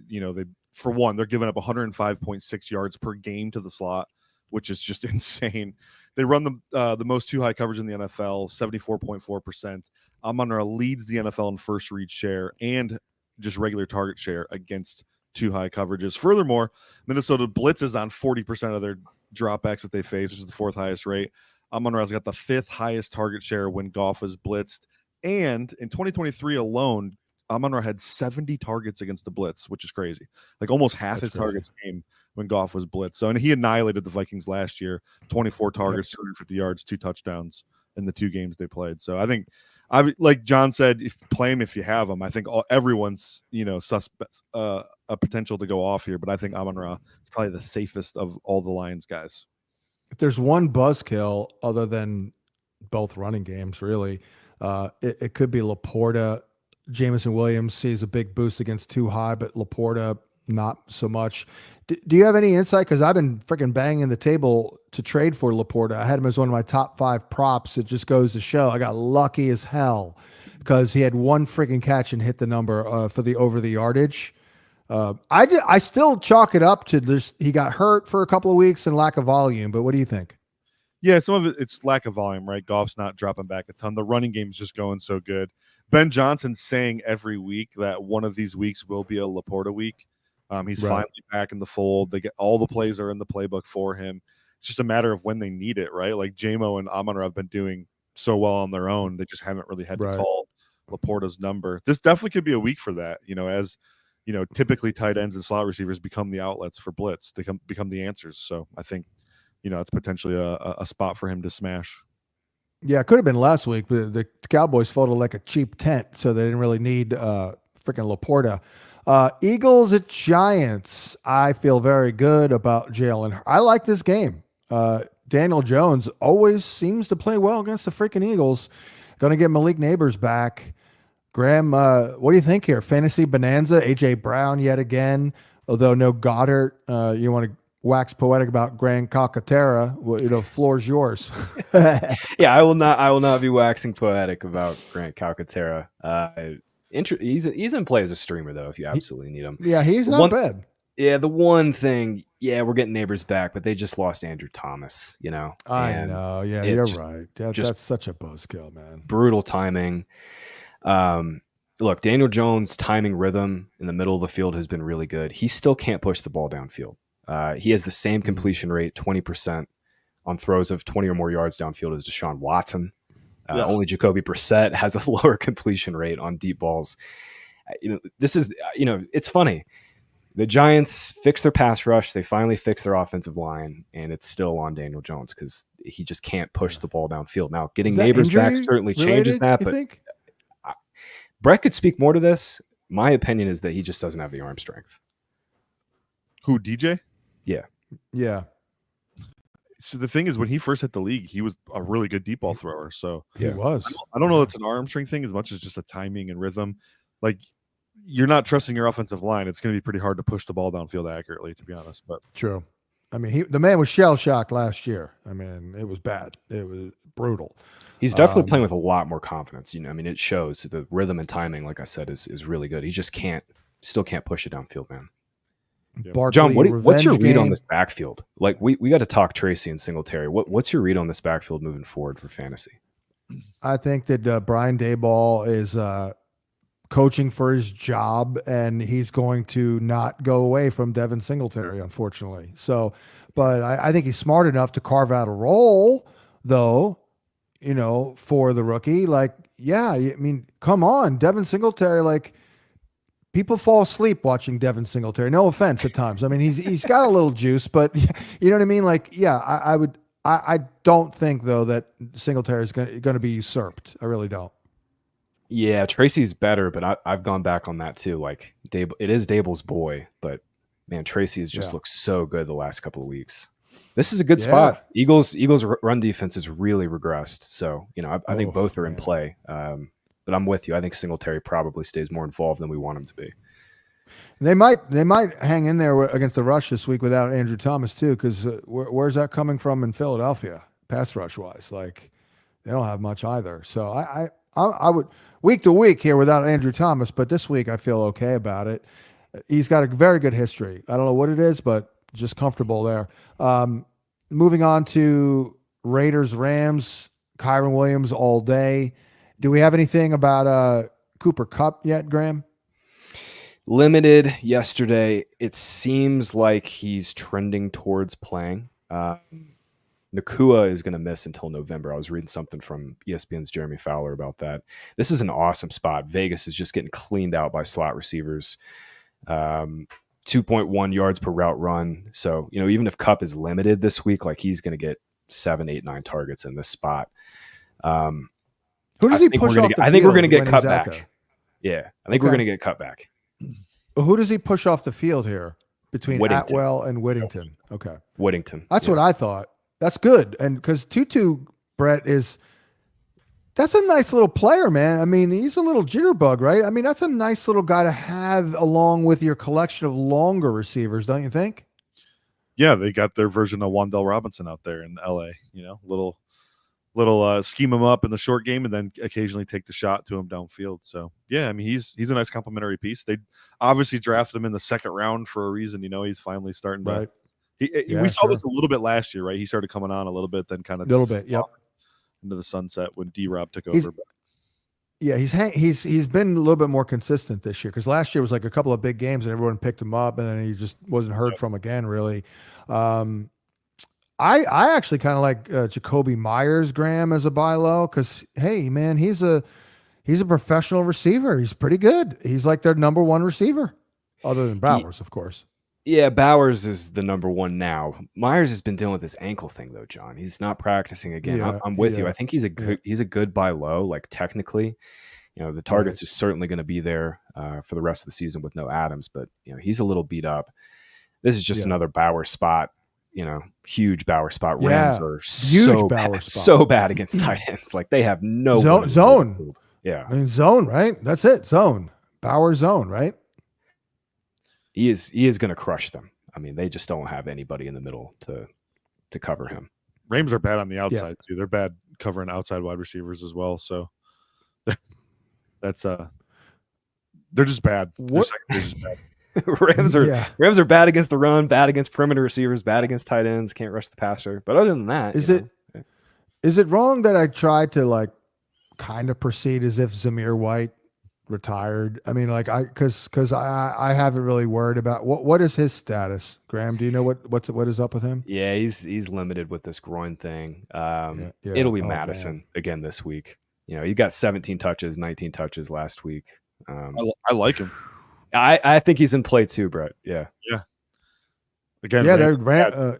for one, they're giving up 105.6 yards per game to the slot, which is just insane. They run the most too high coverage in the NFL, 74.4%. Amon-Ra leads the NFL in first read share and just regular target share against too high coverages. Furthermore, Minnesota blitzes on 40% of their dropbacks that they face, which is the 4th highest rate. Amon-Ra's got the 5th highest target share when Goff is blitzed. And in 2023 alone, Amon-Ra had 70 targets against the blitz, which is crazy. Almost half his targets came when Goff was blitzed. So, and he annihilated the Vikings last year, 24 targets, 250 yards, 2 touchdowns in the 2 games they played. So I think, like John said, play him if you have him. I think everyone's, suspect a potential to go off here, but I think Amon-Ra is probably the safest of all the Lions guys. If there's one buzzkill other than both running games, really, it could be Laporta. Jameson Williams sees a big boost against too high, but Laporta not so much. Do you have any insight? Because I've been freaking banging the table to trade for Laporta. I had him as one of my top 5 props. It just goes to show I got lucky as hell because he had one freaking catch and hit the number for the over the yardage. I still chalk it up to this. He got hurt for a couple of weeks and lack of volume. But what do you think? Yeah, some of it's lack of volume, right? Goff's not dropping back a ton. The running game is just going so good. Ben Johnson's saying every week that one of these weeks will be a Laporta week. He's finally back in the fold. All the plays are in the playbook for him. It's just a matter of when they need it, right? Like JMO and Amon-Ra have been doing so well on their own. They just haven't really had to call Laporta's number. This definitely could be a week for that, as typically tight ends and slot receivers become the outlets for blitz. They become the answers. So I think, it's potentially a spot for him to smash. Yeah, it could have been last week, but the Cowboys folded like a cheap tent, so they didn't really need freaking Laporta. Eagles at Giants. I feel very good about Jalen. I like this game. Daniel Jones always seems to play well against the freaking Eagles. Going to get Malik Neighbors back. Graham, what do you think here? Fantasy bonanza, A.J. Brown yet again, although no Goddard. You want to wax poetic about Grant Calcaterra? Well, floor's yours. Yeah, I will not be waxing poetic about Grant Calcaterra. He's in play as a streamer, though, if you absolutely need him. Yeah, he's not bad. Yeah, the one thing, we're getting Neighbors back, but they just lost Andrew Thomas, I know. Yeah, you're right. That's such a buzzkill, man. Brutal timing. Look, Daniel Jones' timing rhythm in the middle of the field has been really good. He still can't push the ball downfield. He has the same completion rate, 20% on throws of 20 or more yards downfield as Deshaun Watson. Only Jacoby Brissett has a lower completion rate on deep balls. This is, it's funny. The Giants fixed their pass rush. They finally fixed their offensive line, and it's still on Daniel Jones because he just can't push the ball downfield. Now, getting Neighbors back certainly changes that, but Brett could speak more to this. My opinion is that he just doesn't have the arm strength. Who, DJ? Yeah. Yeah. So the thing is, when he first hit the league, he was a really good deep ball thrower. So he was. I don't know if it's an arm strength thing as much as just a timing and rhythm. Like, you're not trusting your offensive line. It's going to be pretty hard to push the ball downfield accurately, to be honest. But true. I mean, the man was shell shocked last year. I mean, it was bad. It was brutal. He's definitely playing with a lot more confidence. It shows the rhythm and timing, like I said, is really good. He just still can't push it downfield, man. Yeah. John, what's your read on this backfield? Like, we got to talk Tracy and Singletary. What's your read on this backfield moving forward for fantasy? I think that Brian Daboll is coaching for his job, and he's going to not go away from Devin Singletary, unfortunately. So, but I think he's smart enough to carve out a role, though, for the rookie. Like, yeah, I mean, come on, Devin Singletary, like, people fall asleep watching Devin Singletary. No offense at times. I mean, he's got a little juice, but you know what I mean? Like, yeah, I don't think, though, that Singletary is going to be usurped. I really don't. Yeah, Tracy's better, but I've gone back on that too. Like, it is Daboll's boy, but man, Tracy has just looked so good the last couple of weeks. This is a good spot. Eagles run defense has really regressed. So, I think both are in play. But I'm with you. I think Singletary probably stays more involved than we want him to be. They might hang in there against the rush this week without Andrew Thomas too, because where's that coming from in Philadelphia, pass rush wise? Like, they don't have much either. So I would week to week here without Andrew Thomas, but this week I feel okay about it. He's got a very good history. I don't know what it is, but just comfortable there. Moving on to Raiders Rams, Kyron Williams all day. Do we have anything about Cooper Kupp yet, Graham? Limited yesterday. It seems like he's trending towards playing. Nakua is going to miss until November. I was reading something from ESPN's Jeremy Fowler about that. This is an awesome spot. Vegas is just getting cleaned out by slot receivers. 2.1 yards per route run. So, even if Kupp is limited this week, like, he's going to get 7, 8, 9 targets in this spot. Who does he push off the field? I think we're going to get cut back. Yeah, I think we're going to get cut back. Who does he push off the field here between Whittington. Atwell and Whittington? Okay. Whittington. That's what I thought. That's good. And because Tutu, Brett, that's a nice little player, man. I mean, he's a little jitterbug, right? I mean, that's a nice little guy to have along with your collection of longer receivers, don't you think? Yeah, they got their version of Wan'Dale Robinson out there in LA, little scheme him up in the short game and then occasionally take the shot to him downfield. So yeah, I mean, he's a nice complimentary piece. They obviously drafted him in the second round for a reason. He's finally starting to. Right. We saw this a little bit last year, right? He started coming on a little bit, then kind of into the sunset when D-Rob took over. Yeah, he's been a little bit more consistent this year, because last year was like a couple of big games and everyone picked him up and then he just wasn't heard from again, really. I actually kind of like Jacoby Myers, Graham, as a buy low because, hey, man, he's a professional receiver. He's pretty good. He's like their number one receiver, other than Bowers, of course. Yeah, Bowers is the number one now. Myers has been dealing with this ankle thing though, John. He's not practicing again. Yeah, I'm with you. I think he's a good buy low. Like technically, the targets is certainly going to be there for the rest of the season with no Adams, but he's a little beat up. This is just another Bauer spot. Huge Bauer spot. Rams are so bad against tight ends. Like they have no zone. Yeah, I mean zone, right? That's it. Zone. Bauer zone, right? He is going to crush them. I mean, they just don't have anybody in the middle to cover him. Rams are bad on the outside too. They're bad covering outside wide receivers as well. So that's they're just bad. They're just bad. Rams are bad against the run, bad against perimeter receivers, bad against tight ends, can't rush the passer. But other than that, is it wrong that I tried to like kind of proceed as if Zamir White retired? I mean, like because I haven't really worried about what is his status. Graham, do you know what is up with him? Yeah, he's limited with this groin thing. It'll be Madison again this week. He got 17 touches, 19 touches last week. I like him. I think he's in play too, Brett. Yeah. Yeah. Again, they're Go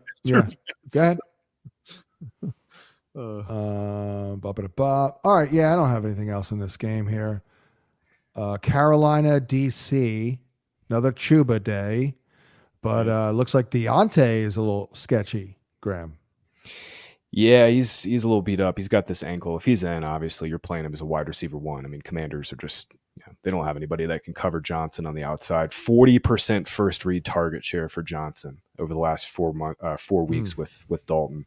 ahead. All right. Yeah, I don't have anything else in this game here. Carolina, DC, another Chuba day, but looks like Deontay is a little sketchy, Graham. Yeah, he's a little beat up. He's got this ankle. If he's in, obviously you're playing him as a wide receiver one. I mean, Commanders are just they don't have anybody that can cover Johnson on the outside. 40% first read target share for Johnson over the last 4 weeks with Dalton.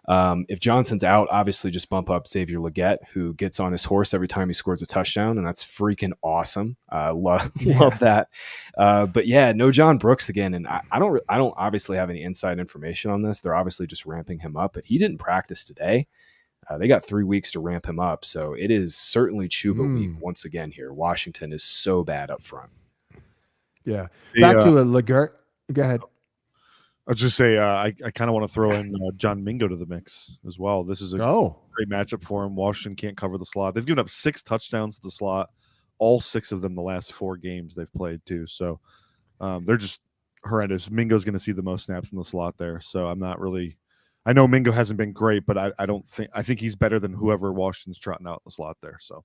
If Johnson's out, obviously just bump up Xavier Legette, who gets on his horse every time he scores a touchdown, and that's freaking awesome. Love that. But yeah, no John Brooks again, and I don't obviously have any inside information on this. They're obviously just ramping him up, but he didn't practice today. They got 3 weeks to ramp him up, so it is certainly Chuba week once again here. Washington is so bad up front. Yeah. Back to a Legette. Go ahead. I'll just say I kind of want to throw in John Mingo to the mix as well. This is a great matchup for him. Washington can't cover the slot. They've given up 6 touchdowns to the slot, all 6 of them the last 4 games they've played too. So they're just horrendous. Mingo's going to see the most snaps in the slot there. So I'm not really – I know Mingo hasn't been great, but I think he's better than whoever Washington's trotting out in the slot there. So,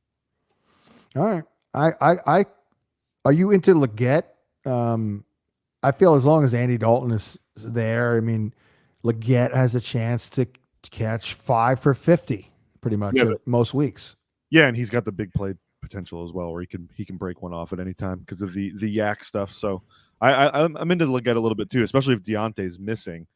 all right, are you into Legette? I feel as long as Andy Dalton is there, I mean, Legette has a chance to catch 5 for 50 pretty much most weeks. Yeah, and he's got the big play potential as well, where he can break one off at any time because of the yak stuff. So I'm into Legette a little bit too, especially if Deontay's missing.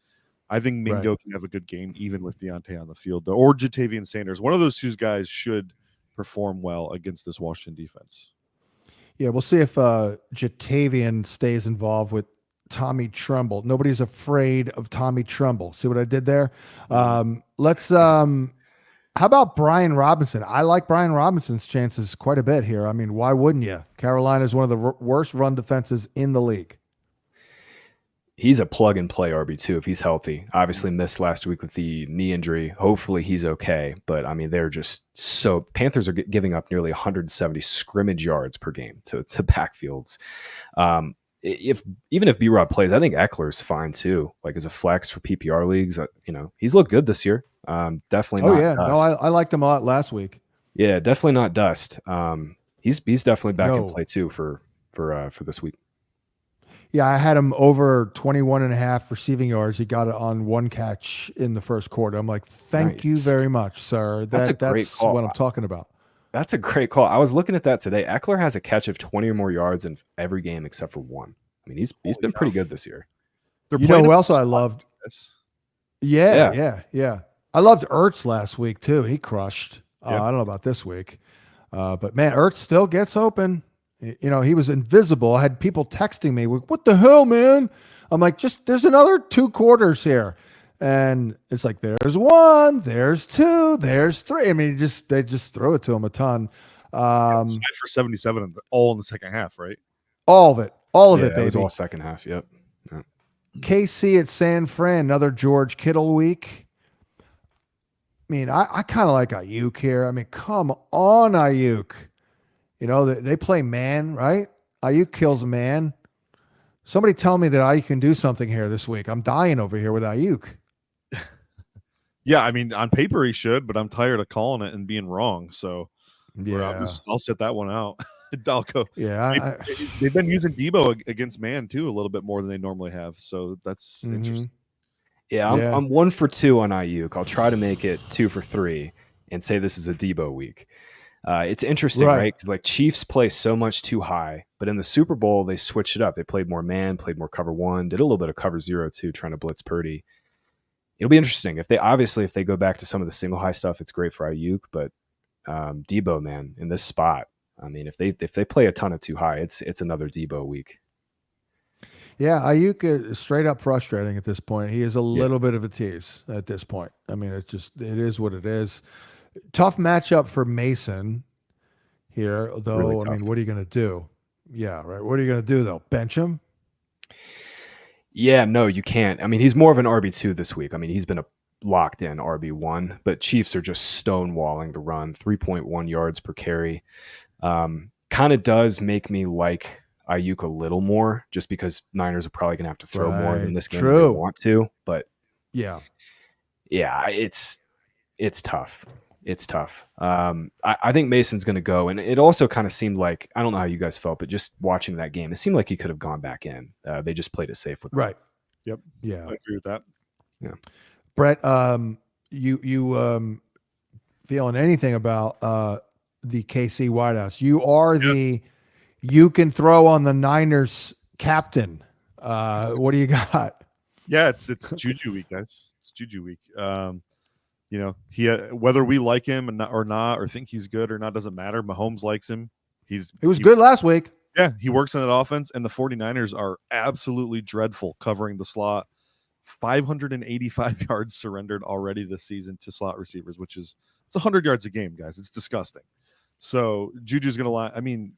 I think Mingo can have a good game even with Deontay on the field, though, or Jatavian Sanders. One of those 2 guys should perform well against this Washington defense. Yeah, we'll see if Jatavian stays involved with Tommy Tremble. Nobody's afraid of Tommy Tremble. See what I did there? Let's how about Brian Robinson? I like Brian Robinson's chances quite a bit here. I mean, why wouldn't you? Carolina is one of the worst run defenses in the league. He's a plug-and-play RB2 if he's healthy. Obviously missed last week with the knee injury. Hopefully he's okay. But, I mean, they're just so – Panthers are giving up nearly 170 scrimmage yards per game to backfields. Even if B-Rob plays, I think Eckler's fine too. Like as a flex for PPR leagues, he's looked good this year. Definitely not dust. No, I liked him a lot last week. Yeah, definitely not dust. He's definitely back in play too for this week. Yeah, I had him over 21.5 receiving yards. He got it on 1 catch in the first quarter. I'm like, thank you very much, sir. That's great call. What I'm talking about. That's a great call. I was looking at that today. Eckler has a catch of 20 or more yards in every game except for 1. I mean, he's been pretty good this year. You know who else I loved? Yeah. I loved Ertz last week too. He crushed. I don't know about this week. But man, Ertz still gets open. He was invisible. I had people texting me, what the hell, man? I'm like, there's another 2 quarters here. And it's like, there's 1, there's 2, there's 3. I mean, they just throw it to him a ton. 5 for 77, all in the second half, right? All of it, baby. It was all second half. Yep. KC at San Fran, another George Kittle week. I mean, I kind of like Ayuk here. I mean, come on, Ayuk. You know, they play man, right? Ayuk kills man. Somebody tell me that Ayuk can do something here this week. I'm dying over here with Ayuk. Yeah, I mean, on paper he should, but I'm tired of calling it and being wrong. So Yeah, I'll set that one out. I'll go. yeah. They've been using Debo against man too a little bit more than they normally have. So that's interesting. Yeah, I'm 1 for 2 on Ayuk. I'll try to make it 2 for 3 and say this is a Debo week. It's interesting, right? Because like Chiefs play so much too high, but in the Super Bowl they switched it up. They played more man, played more cover 1, did a little bit of cover 0 too, trying to blitz Purdy. It'll be interesting if they go back to some of the single high stuff. It's great for Ayuk, but Debo, man, in this spot, I mean, if they play a ton of too high, it's another Debo week. Yeah, Ayuk is straight up frustrating at this point. He is a little bit of a tease at this point. I mean, it is what it is. Tough matchup for Mason here, though. Really I mean, what are you going to do? Yeah, right. What are you going to do, though? Bench him? Yeah, no, you can't. I mean, he's more of an RB2 this week. I mean, he's been a locked in RB1, but Chiefs are just stonewalling the run, 3.1 yards per carry. Kind of does make me like Ayuk a little more just because Niners are probably going to have to throw more than this game if they want to. But yeah, it's tough. It's tough. I think Mason's going to go. And it also kind of seemed like, I don't know how you guys felt, but just watching that game, it seemed like he could have gone back in. They just played it safe with him. Right. Yep. Yeah. I agree with that. Yeah. Brett, you feeling anything about the KC wideouts? You are you can throw on the Niners captain. What do you got? Yeah, it's Juju week, guys. It's Juju week. You know, he whether we like him or not, or think he's good or not, doesn't matter. Mahomes likes him. He was good last week. Yeah, he works in that offense, and the 49ers are absolutely dreadful covering the slot. 585 yards surrendered already this season to slot receivers, which is it's 100 yards a game, guys. It's disgusting. So Juju's going to lie. I mean,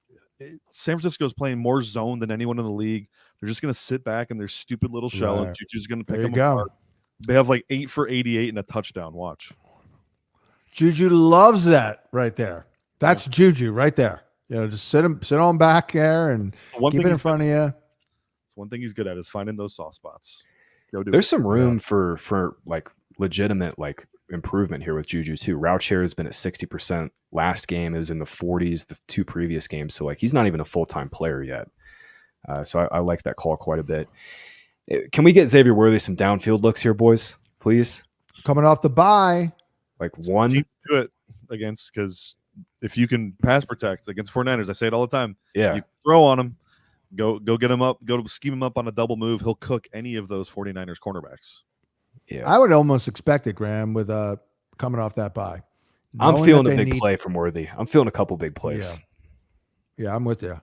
San Francisco is playing more zone than anyone in the league. They're just going to sit back in their stupid little shell, and Juju's going to pick them apart. They have like 8 for 88 and a touchdown. Watch. Juju loves that right there. That's Juju right there. You know, just sit on back there and keep it in front of you. It's one thing he's good at is finding those soft spots. There's some room for like legitimate like improvement here with Juju too. Route share has been at 60%. Last game it was in the 40s, the 2 previous games. So like he's not even a full-time player yet. So I like that call quite a bit. Can we get Xavier Worthy some downfield looks here, boys? Please. Coming off the bye. Like one. Do it against, because if you can pass protect against 49ers, I say it all the time. Yeah. You throw on him. Go get him up. Go scheme him up on a double move. He'll cook any of those 49ers cornerbacks. Yeah, I would almost expect it, Graham, with coming off that bye. I'm feeling a big play from Worthy. I'm feeling a couple big plays. Yeah, I'm with you.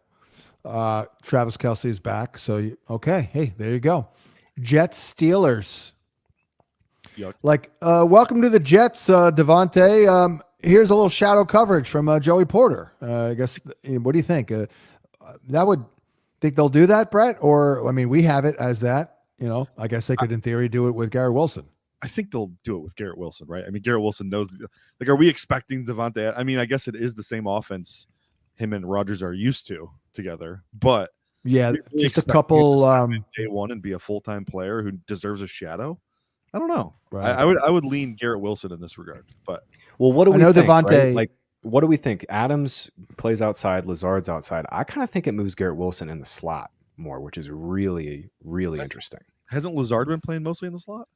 Travis Kelce is back, so okay. Hey, there you go. Jets Steelers. Yuck. Like, welcome to the Jets, Javonte. Here's a little shadow coverage from Joey Porter. I guess. What do you think? That would. Think they'll do that, Brett? Or, I mean, we have it as that, you know, I guess they could, in theory, do it with Garrett Wilson. I think they'll do it with Garrett Wilson, right? I mean, Garrett Wilson knows, like, are we expecting Javonte? I mean, I guess it is the same offense him and Rodgers are used to together, but yeah, really just a couple day one and be a full-time player who deserves a shadow. I don't know. Right. I would lean Garrett Wilson in this regard, but what do we think? Javonte, right? Like, what do we think? Adams plays outside, Lazard's outside. I kind of think it moves Garrett Wilson in the slot more, which is really, really interesting. Hasn't Lazard been playing mostly in the slot?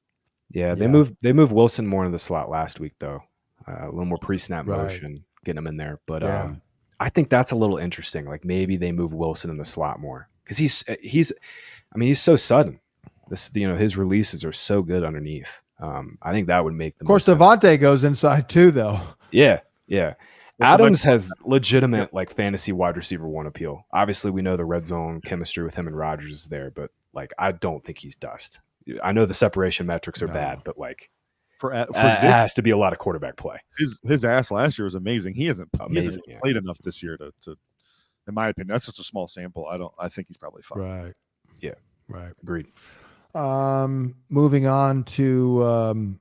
Yeah, they moved Wilson more in the slot last week, though. A little more pre-snap motion, getting him in there. But I think that's a little interesting. Like maybe they move Wilson in the slot more because he's so sudden. His releases are so good underneath. I think that would make them. Of course, Javonte goes inside too, though. Yeah. Adams has legitimate like fantasy wide receiver 1 appeal. Obviously, we know the red zone chemistry with him and Rodgers is there, but like I don't think he's dust. I know the separation metrics are bad, but like for this, has to be a lot of quarterback play. His ass last year was amazing. He hasn't played enough this year to, in my opinion, that's such a small sample. I think he's probably fine. Right. Yeah. Right. Agreed. Moving on to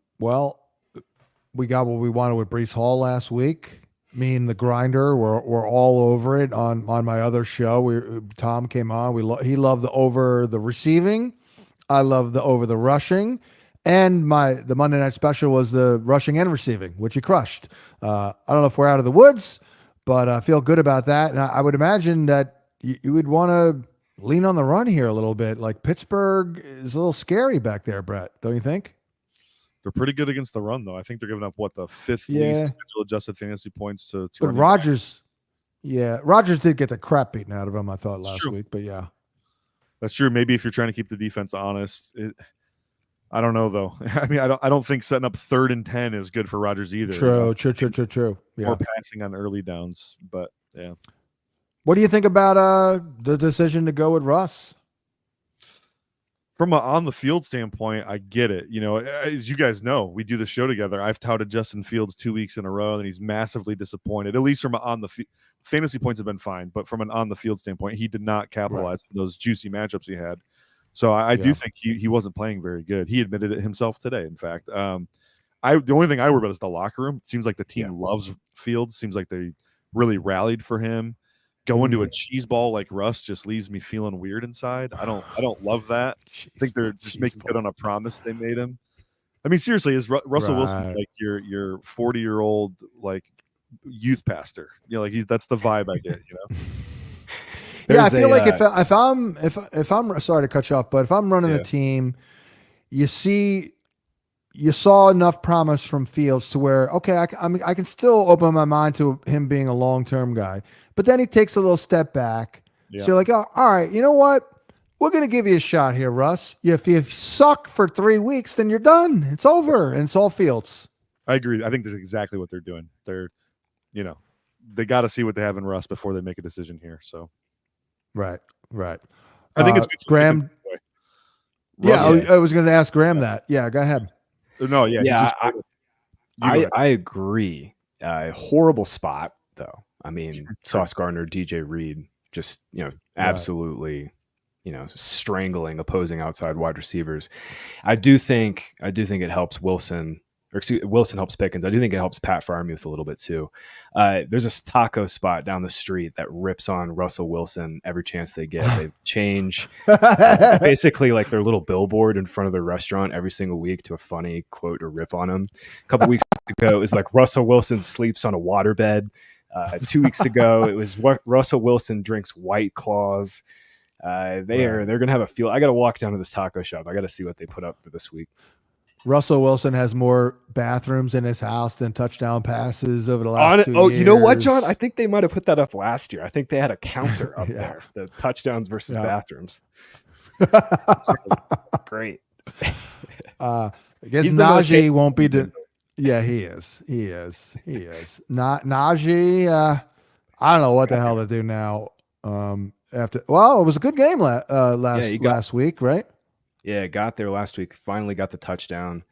we got what we wanted with Brees Hall last week. Me and the grinder were all over it on my other show. Tom came on. He loved the over the receiving. I love the over the rushing, and the Monday night special was the rushing and receiving, which he crushed. I don't know if we're out of the woods, but I feel good about that. And I would imagine that you would want to lean on the run here a little bit. Like Pittsburgh is a little scary back there, Brett. Don't you think? They're pretty good against the run, though. I think they're giving up the fifth least schedule adjusted fantasy points to but Rodgers. Yeah, Rodgers did get the crap beaten out of him, I thought, last week. But yeah, that's true. Maybe if you're trying to keep the defense honest, I don't know though. I mean, I don't think setting up 3rd and 10 is good for Rodgers either. True. Yeah. Or passing on early downs, but yeah. What do you think about the decision to go with Russ? From an on the field standpoint, I get it. As you guys know, we do the show together. I've touted Justin Fields 2 weeks in a row, and he's massively disappointed. At least from an on the fantasy points have been fine, but from an on the field standpoint, he did not capitalize on those juicy matchups he had. So I do think he wasn't playing very good. He admitted it himself today. In fact, the only thing I worry about is the locker room. It seems like the team loves Fields. Seems like they really rallied for him. Going to a cheese ball like Russ just leaves me feeling weird inside. I don't love that. I think they're just making good on a promise they made him. I mean, seriously, is Russell Wilson's like your 40-year-old like youth pastor? Like that's the vibe I get. Yeah, I feel like if I'm sorry to cut you off, but if I'm running a team, you saw enough promise from Fields to where, okay, I can still open my mind to him being a long-term guy. But then he takes a little step back. Yeah. So you're like, oh, all right, you know what? We're going to give you a shot here, Russ. If you suck for 3 weeks, then you're done. It's over, and it's all Fields. I agree. I think that's exactly what they're doing. They're, they got to see what they have in Russ before they make a decision here. So, right. I think it's good. Graham. I was going to ask Graham that. Yeah, go ahead. No, I agree. Horrible spot though. I mean, Sauce Gardner, DJ Reed, just absolutely, strangling opposing outside wide receivers. I do think it helps Wilson. Wilson helps Pickens. I do think it helps Pat Freiermuth a little bit too. There's a taco spot down the street that rips on Russell Wilson every chance they get. They change basically like their little billboard in front of their restaurant every single week to a funny quote to rip on him. A couple weeks ago, it was like Russell Wilson sleeps on a waterbed. 2 weeks ago, it was Russell Wilson drinks White Claws. They're going to have a field. I got to walk down to this taco shop. I got to see what they put up for this week. Russell Wilson has more bathrooms in his house than touchdown passes over the last 2 years. You know what, John? I think they might have put that up last year. I think they had a counter up there, the touchdowns versus bathrooms. Great. I guess Najee won't be yeah, he is. Not Najee. I don't know what the hell to do now. It was a good game last week, right? Yeah, got there last week. Finally got the touchdown.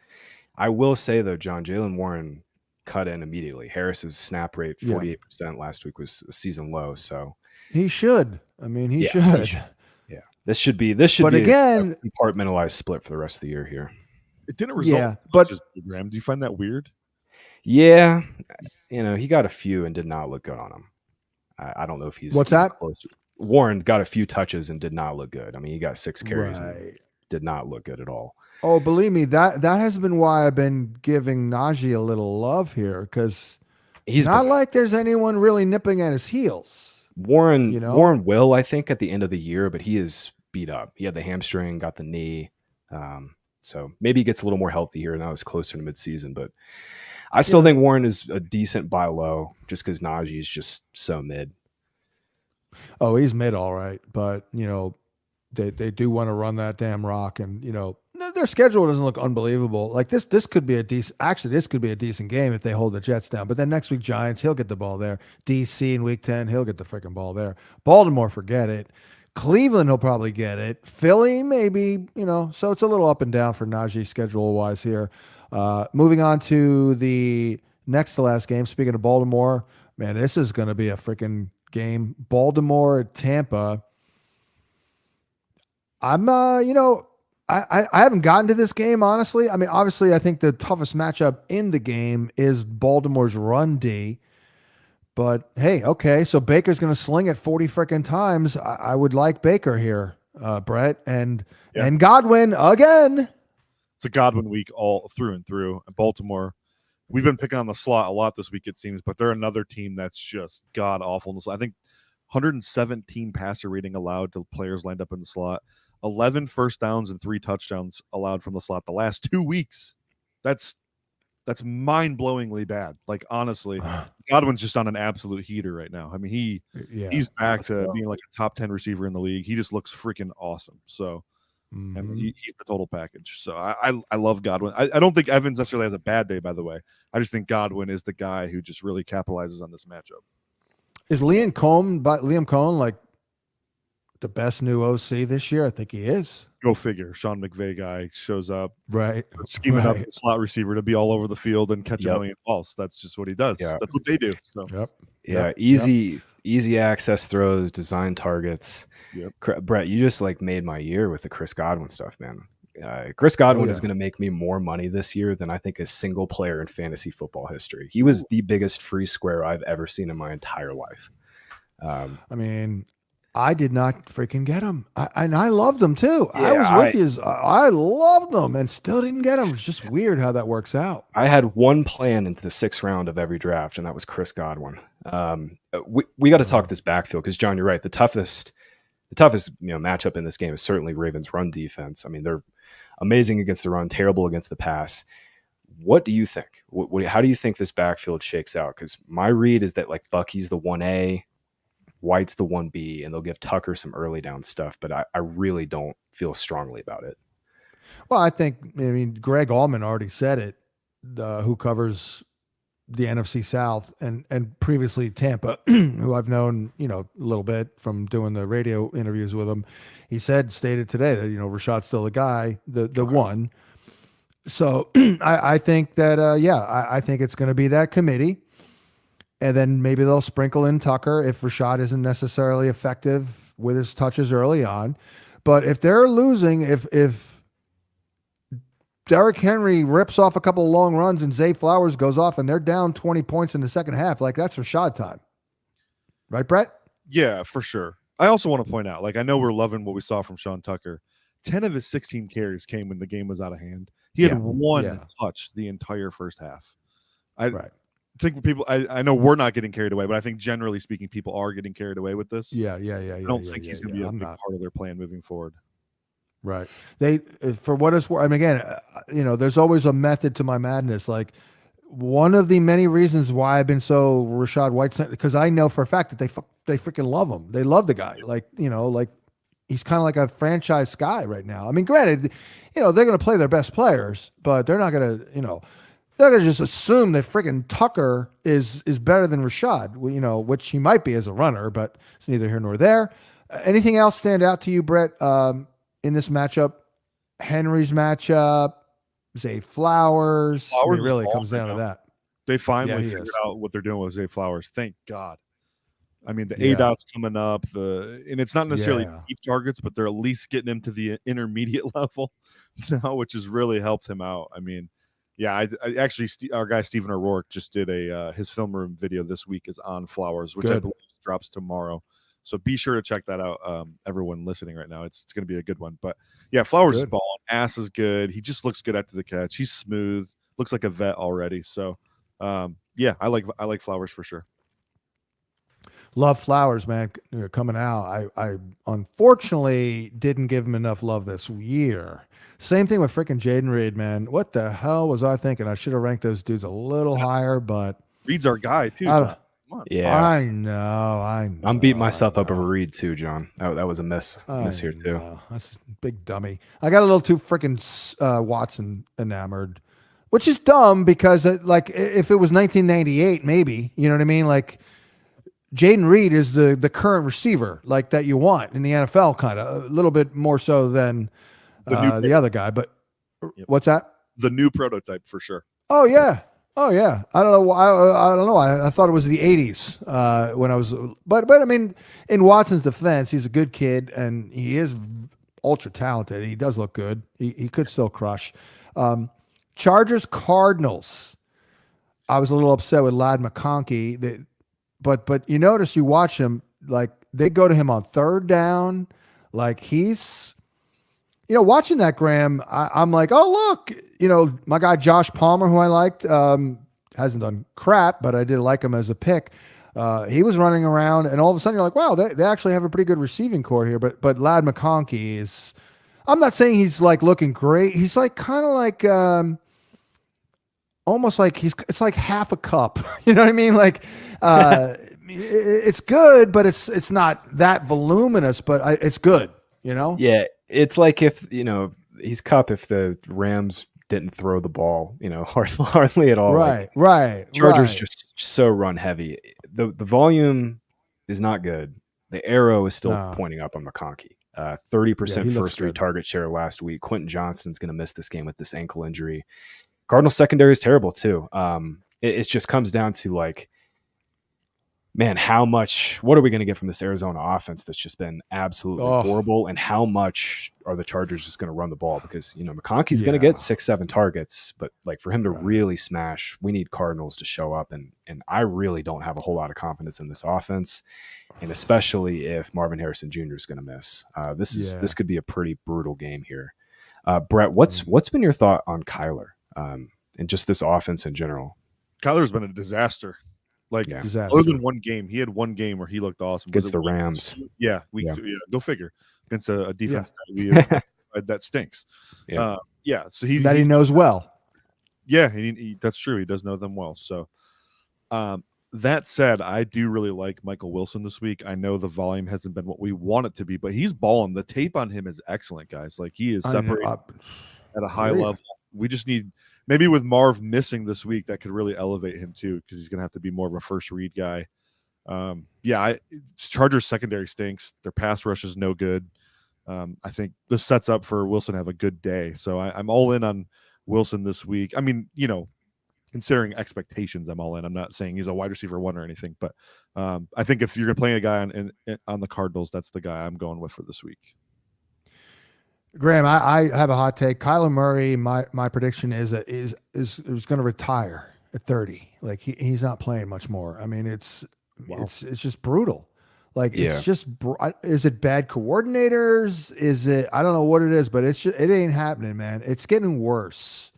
I will say though, John, Jaylen Warren cut in immediately. Harris's snap rate 48% last week was a season low. So he should. I mean, he should. Yeah, this should be a compartmentalized split for the rest of the year here. It didn't result. Yeah, but Graham, do you find that weird? Yeah, he got a few and did not look good on him. I don't know if he's what's that? Close. Warren got a few touches and did not look good. I mean, he got 6 carries. Right. And did not look good at all. Oh, believe me, that has been why I've been giving Najee a little love here, because he's not like there's anyone really nipping at his heels. Warren will, I think, at the end of the year, but he is beat up. He had the hamstring, got the knee. So maybe he gets a little more healthy here now it's closer to midseason. But I still think Warren is a decent buy low just because Najee is just so mid. Oh, he's mid all right. But, they do want to run that damn rock, and their schedule doesn't look unbelievable. Like this could be a decent game if they hold the Jets down. But then next week Giants, he'll get the ball there. DC in week 10, he'll get the freaking ball there. Baltimore, forget it. Cleveland, he'll probably get it. Philly, maybe. So it's a little up and down for Najee schedule wise here. Moving on to the next to last game. Speaking of Baltimore, man, this is going to be a freaking game. Baltimore, Tampa. I'm, I I haven't gotten to this game, honestly. I mean, obviously, I think the toughest matchup in the game is Baltimore's run D. But hey, okay, so Baker's going to sling it 40 freaking times. I would like Baker here, Brett, and Godwin again. It's a Godwin week all through and through. Baltimore, we've been picking on the slot a lot this week, it seems, but they're another team that's just god awful in the slot. I think 117 passer rating allowed to players lined up in the slot, 11 first downs and 3 touchdowns allowed from the slot the last 2 weeks. That's mind-blowingly bad. Like, honestly, Godwin's just on an absolute heater right now. I mean, he's back to being like a top 10 receiver in the league. He just looks freaking awesome. So, I mean, he's the total package. So I love Godwin. I don't think Evans necessarily has a bad day, by the way. I just think Godwin is the guy who just really capitalizes on this matchup. Is Liam Cohen like the best new OC this year? I think he is. Go figure. Sean McVay guy shows up, right? Scheming up the slot receiver to be all over the field and catch a million balls. That's just what he does. Yeah. That's what they do. So easy access throws, design targets. Yep. Brett, you just like made my year with the Chris Godwin stuff, man. Chris Godwin is going to make me more money this year than I think a single player in fantasy football history. He was the biggest free square I've ever seen in my entire life. I mean, I did not freaking get him. I loved him too. I was with you. I loved them and still didn't get him. It's just weird how that works out. I had one plan into the 6th round of every draft, and that was Chris Godwin. We got to talk this backfield because, John, you're right. The toughest matchup in this game is certainly Ravens' run defense. I mean, they're amazing against the run, terrible against the pass. What do you think? How do you think this backfield shakes out? Because my read is that like Bucky's the 1A, White's the 1B, and they'll give Tucker some early down stuff, but I really don't feel strongly about it. Well, I mean, Greg Allman already said it, who covers the NFC South and previously Tampa, who I've known, a little bit from doing the radio interviews with him. He stated today that, Rashad's still the guy, the one. So I think that, I think it's going to be that committee. And then maybe they'll sprinkle in Tucker if Rashad isn't necessarily effective with his touches early on. But if they're losing, if Derrick Henry rips off a couple of long runs and Zay Flowers goes off and they're down 20 points in the second half, like that's Rashad time. Right, Brett? Yeah, for sure. I also want to point out, I know we're loving what we saw from Sean Tucker. 10 of his 16 carries came when the game was out of hand. He had one touch the entire first half. Right. I think I know we're not getting carried away, but I think generally speaking, people are getting carried away with this. Yeah. I don't think he's going to be a big part of their plan moving forward. Right. They, for what it's worth, I mean, again, there's always a method to my madness. Like one of the many reasons why I've been so Rashad White, because I know for a fact that they freaking love him. They love the guy. Like he's kind of like a franchise guy right now. I mean, granted, they're going to play their best players, but they're not going to, they're going to just assume that freaking Tucker is better than Rashad, which he might be as a runner, but it's neither here nor there. Anything else stand out to you, Brett, in this matchup? Henry's matchup, Zay Flowers. I mean, it really comes down to that. They finally figured out what they're doing with Zay Flowers. Thank God. I mean, the A-dot's coming up, and it's not necessarily deep targets, but they're at least getting him to the intermediate level now, which has really helped him out. I mean, I actually, our guy Stephen O'Rourke just did his film room video this week is on Flowers, which I believe drops tomorrow. So be sure to check that out, everyone listening right now. It's going to be a good one. But yeah, Flowers is balling. Ass is good. He just looks good after the catch. He's smooth. Looks like a vet already. So I like Flowers for sure. Love Flowers, man, coming out. I unfortunately didn't give him enough love this year. Same thing with freaking Jaden Reed, man. What the hell was I thinking? I should have ranked those dudes a little higher, but Reed's our guy too. Yeah, I know. I'm beating myself up over Reed too, John. That was a miss here too. That's a big dummy. I got a little too freaking Watson enamored, which is dumb because if it was 1998, maybe, you know what I mean? Like Jaden Reed is the current receiver like that you want in the NFL, kind of a little bit more so than the other guy. But what's that? The new prototype for sure. Oh yeah. I don't know. I don't know. I thought it was the 80s when I was, but I mean, in Watson's defense, he's a good kid and he is ultra talented. He does look good. He could still crush. Chargers, Cardinals. I was a little upset with Ladd McConkey, but you notice you watch him, like they go to him on third down, like he's, watching that, Graham. I'm like, oh look, my guy Josh Palmer, who I liked, hasn't done crap, but I did like him as a pick. He was running around, and all of a sudden you're like, wow, they actually have a pretty good receiving core here. But Ladd McConkey is, I'm not saying he's like looking great. He's like kind of like almost like it's like half a cup. You know what I mean? Like it's good, but it's not that voluminous, but it's good. Yeah, it's like if he's cup if the Rams didn't throw the ball, hardly at all. Right. Chargers just so run heavy. The volume is not good. The arrow is still pointing up on McConkey. 30% first read target share last week. Quentin Johnston's going to miss this game with this ankle injury. Cardinals secondary is terrible too. It just comes down to like, man, what are we going to get from this Arizona offense that's just been absolutely horrible? And how much are the Chargers just going to run the ball? Because, McConkey's going to get 6-7 targets, but like for him to really smash, we need Cardinals to show up. And I really don't have a whole lot of confidence in this offense. And especially if Marvin Harrison Jr. is going to miss. This could be a pretty brutal game here. Brett, what's been your thought on Kyler and just this offense in general? Kyler's been a disaster. Other than one game, he had one game where he looked awesome against the Rams. Yeah, go figure. Against a defense that stinks. Yeah, So he knows well. Yeah, that's true. He does know them well. So, that said, I do really like Michael Wilson this week. I know the volume hasn't been what we want it to be, but he's balling. The tape on him is excellent, guys. Like he is separated at a high level. We just need. Maybe with Marv missing this week, that could really elevate him too, because he's going to have to be more of a first read guy. Chargers secondary stinks. Their pass rush is no good. I think this sets up for Wilson to have a good day. So I'm all in on Wilson this week. I mean, considering expectations, I'm all in. I'm not saying he's a wide receiver one or anything, but I think if you're going to play a guy on the Cardinals, that's the guy I'm going with for this week. Graham, I have a hot take. Kyler Murray, my prediction is going to retire at 30. Like he's not playing much more. I mean, it's just brutal. Like it's just. Is it bad coordinators? Is it? I don't know what it is, but it ain't happening, man. It's getting worse.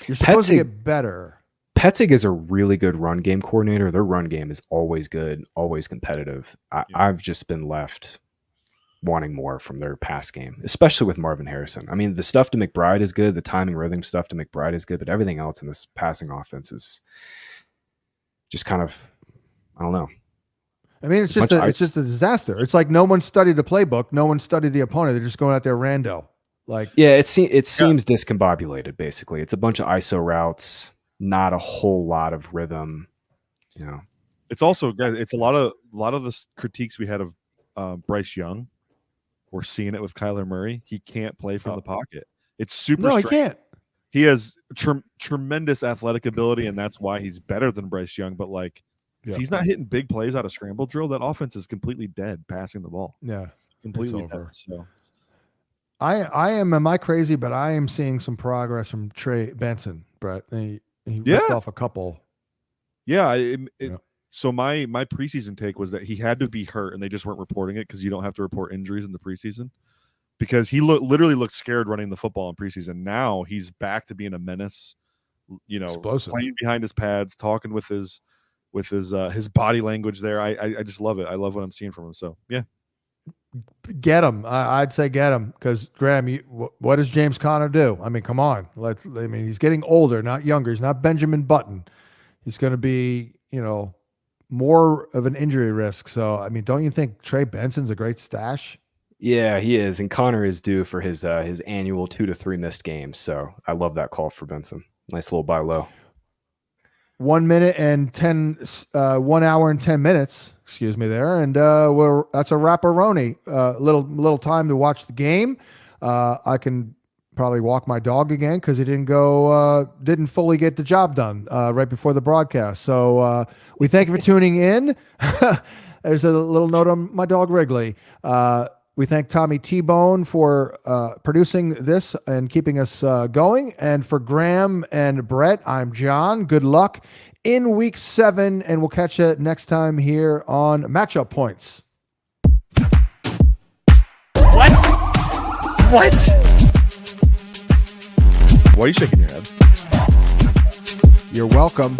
You're supposed to get better. Petzig is a really good run game coordinator. Their run game is always good, always competitive. I've just been left wanting more from their pass game, especially with Marvin Harrison. I mean, the stuff to McBride is good. The timing rhythm stuff to McBride is good, but everything else in this passing offense is just kind of, I don't know. I mean, it's just a disaster. It's like no one studied the playbook. No one studied the opponent. They're just going out there rando. Like, yeah, it seems discombobulated. Basically, it's a bunch of ISO routes, not a whole lot of rhythm. It's also, guys, it's a lot of the critiques we had of Bryce Young. We're seeing it with Kyler Murray. He can't play from the pocket. It's super strange. He can't. He has tremendous athletic ability, and that's why he's better than Bryce Young. But if he's not hitting big plays out of scramble drill, that offense is completely dead passing the ball. Yeah, completely dead. So I am I crazy? But I am seeing some progress from Trey Benson, Brett. He ripped off a couple. Yeah, So my preseason take was that he had to be hurt, and they just weren't reporting it because you don't have to report injuries in the preseason. Because he literally looked scared running the football in preseason. Now he's back to being a menace. Explosive. Playing behind his pads, talking with his body language there. I just love it. I love what I'm seeing from him. So yeah, get him. I'd say get him because Graham. What does James Conner do? I mean, come on. He's getting older, not younger. He's not Benjamin Button. He's going to be, more of an injury risk. So, I mean, don't you think Trey Benson's a great stash? Yeah, he is. And Connor is due for his annual 2 to 3 missed games. So I love that call for Benson. Nice little buy low. 1 hour and 10 minutes, excuse me there. And that's a wrap-a-roni. Little time to watch the game. I can probably walk my dog again because he didn't fully get the job done right before the broadcast. So we thank you for tuning in. There's a little note on my dog Wrigley. We thank Tommy T-Bone for producing this and keeping us going. And for Graham and Brett, I'm John. Good luck in week 7, and we'll catch you next time here on Matchup Points. What? Why are you shaking your head? You're welcome.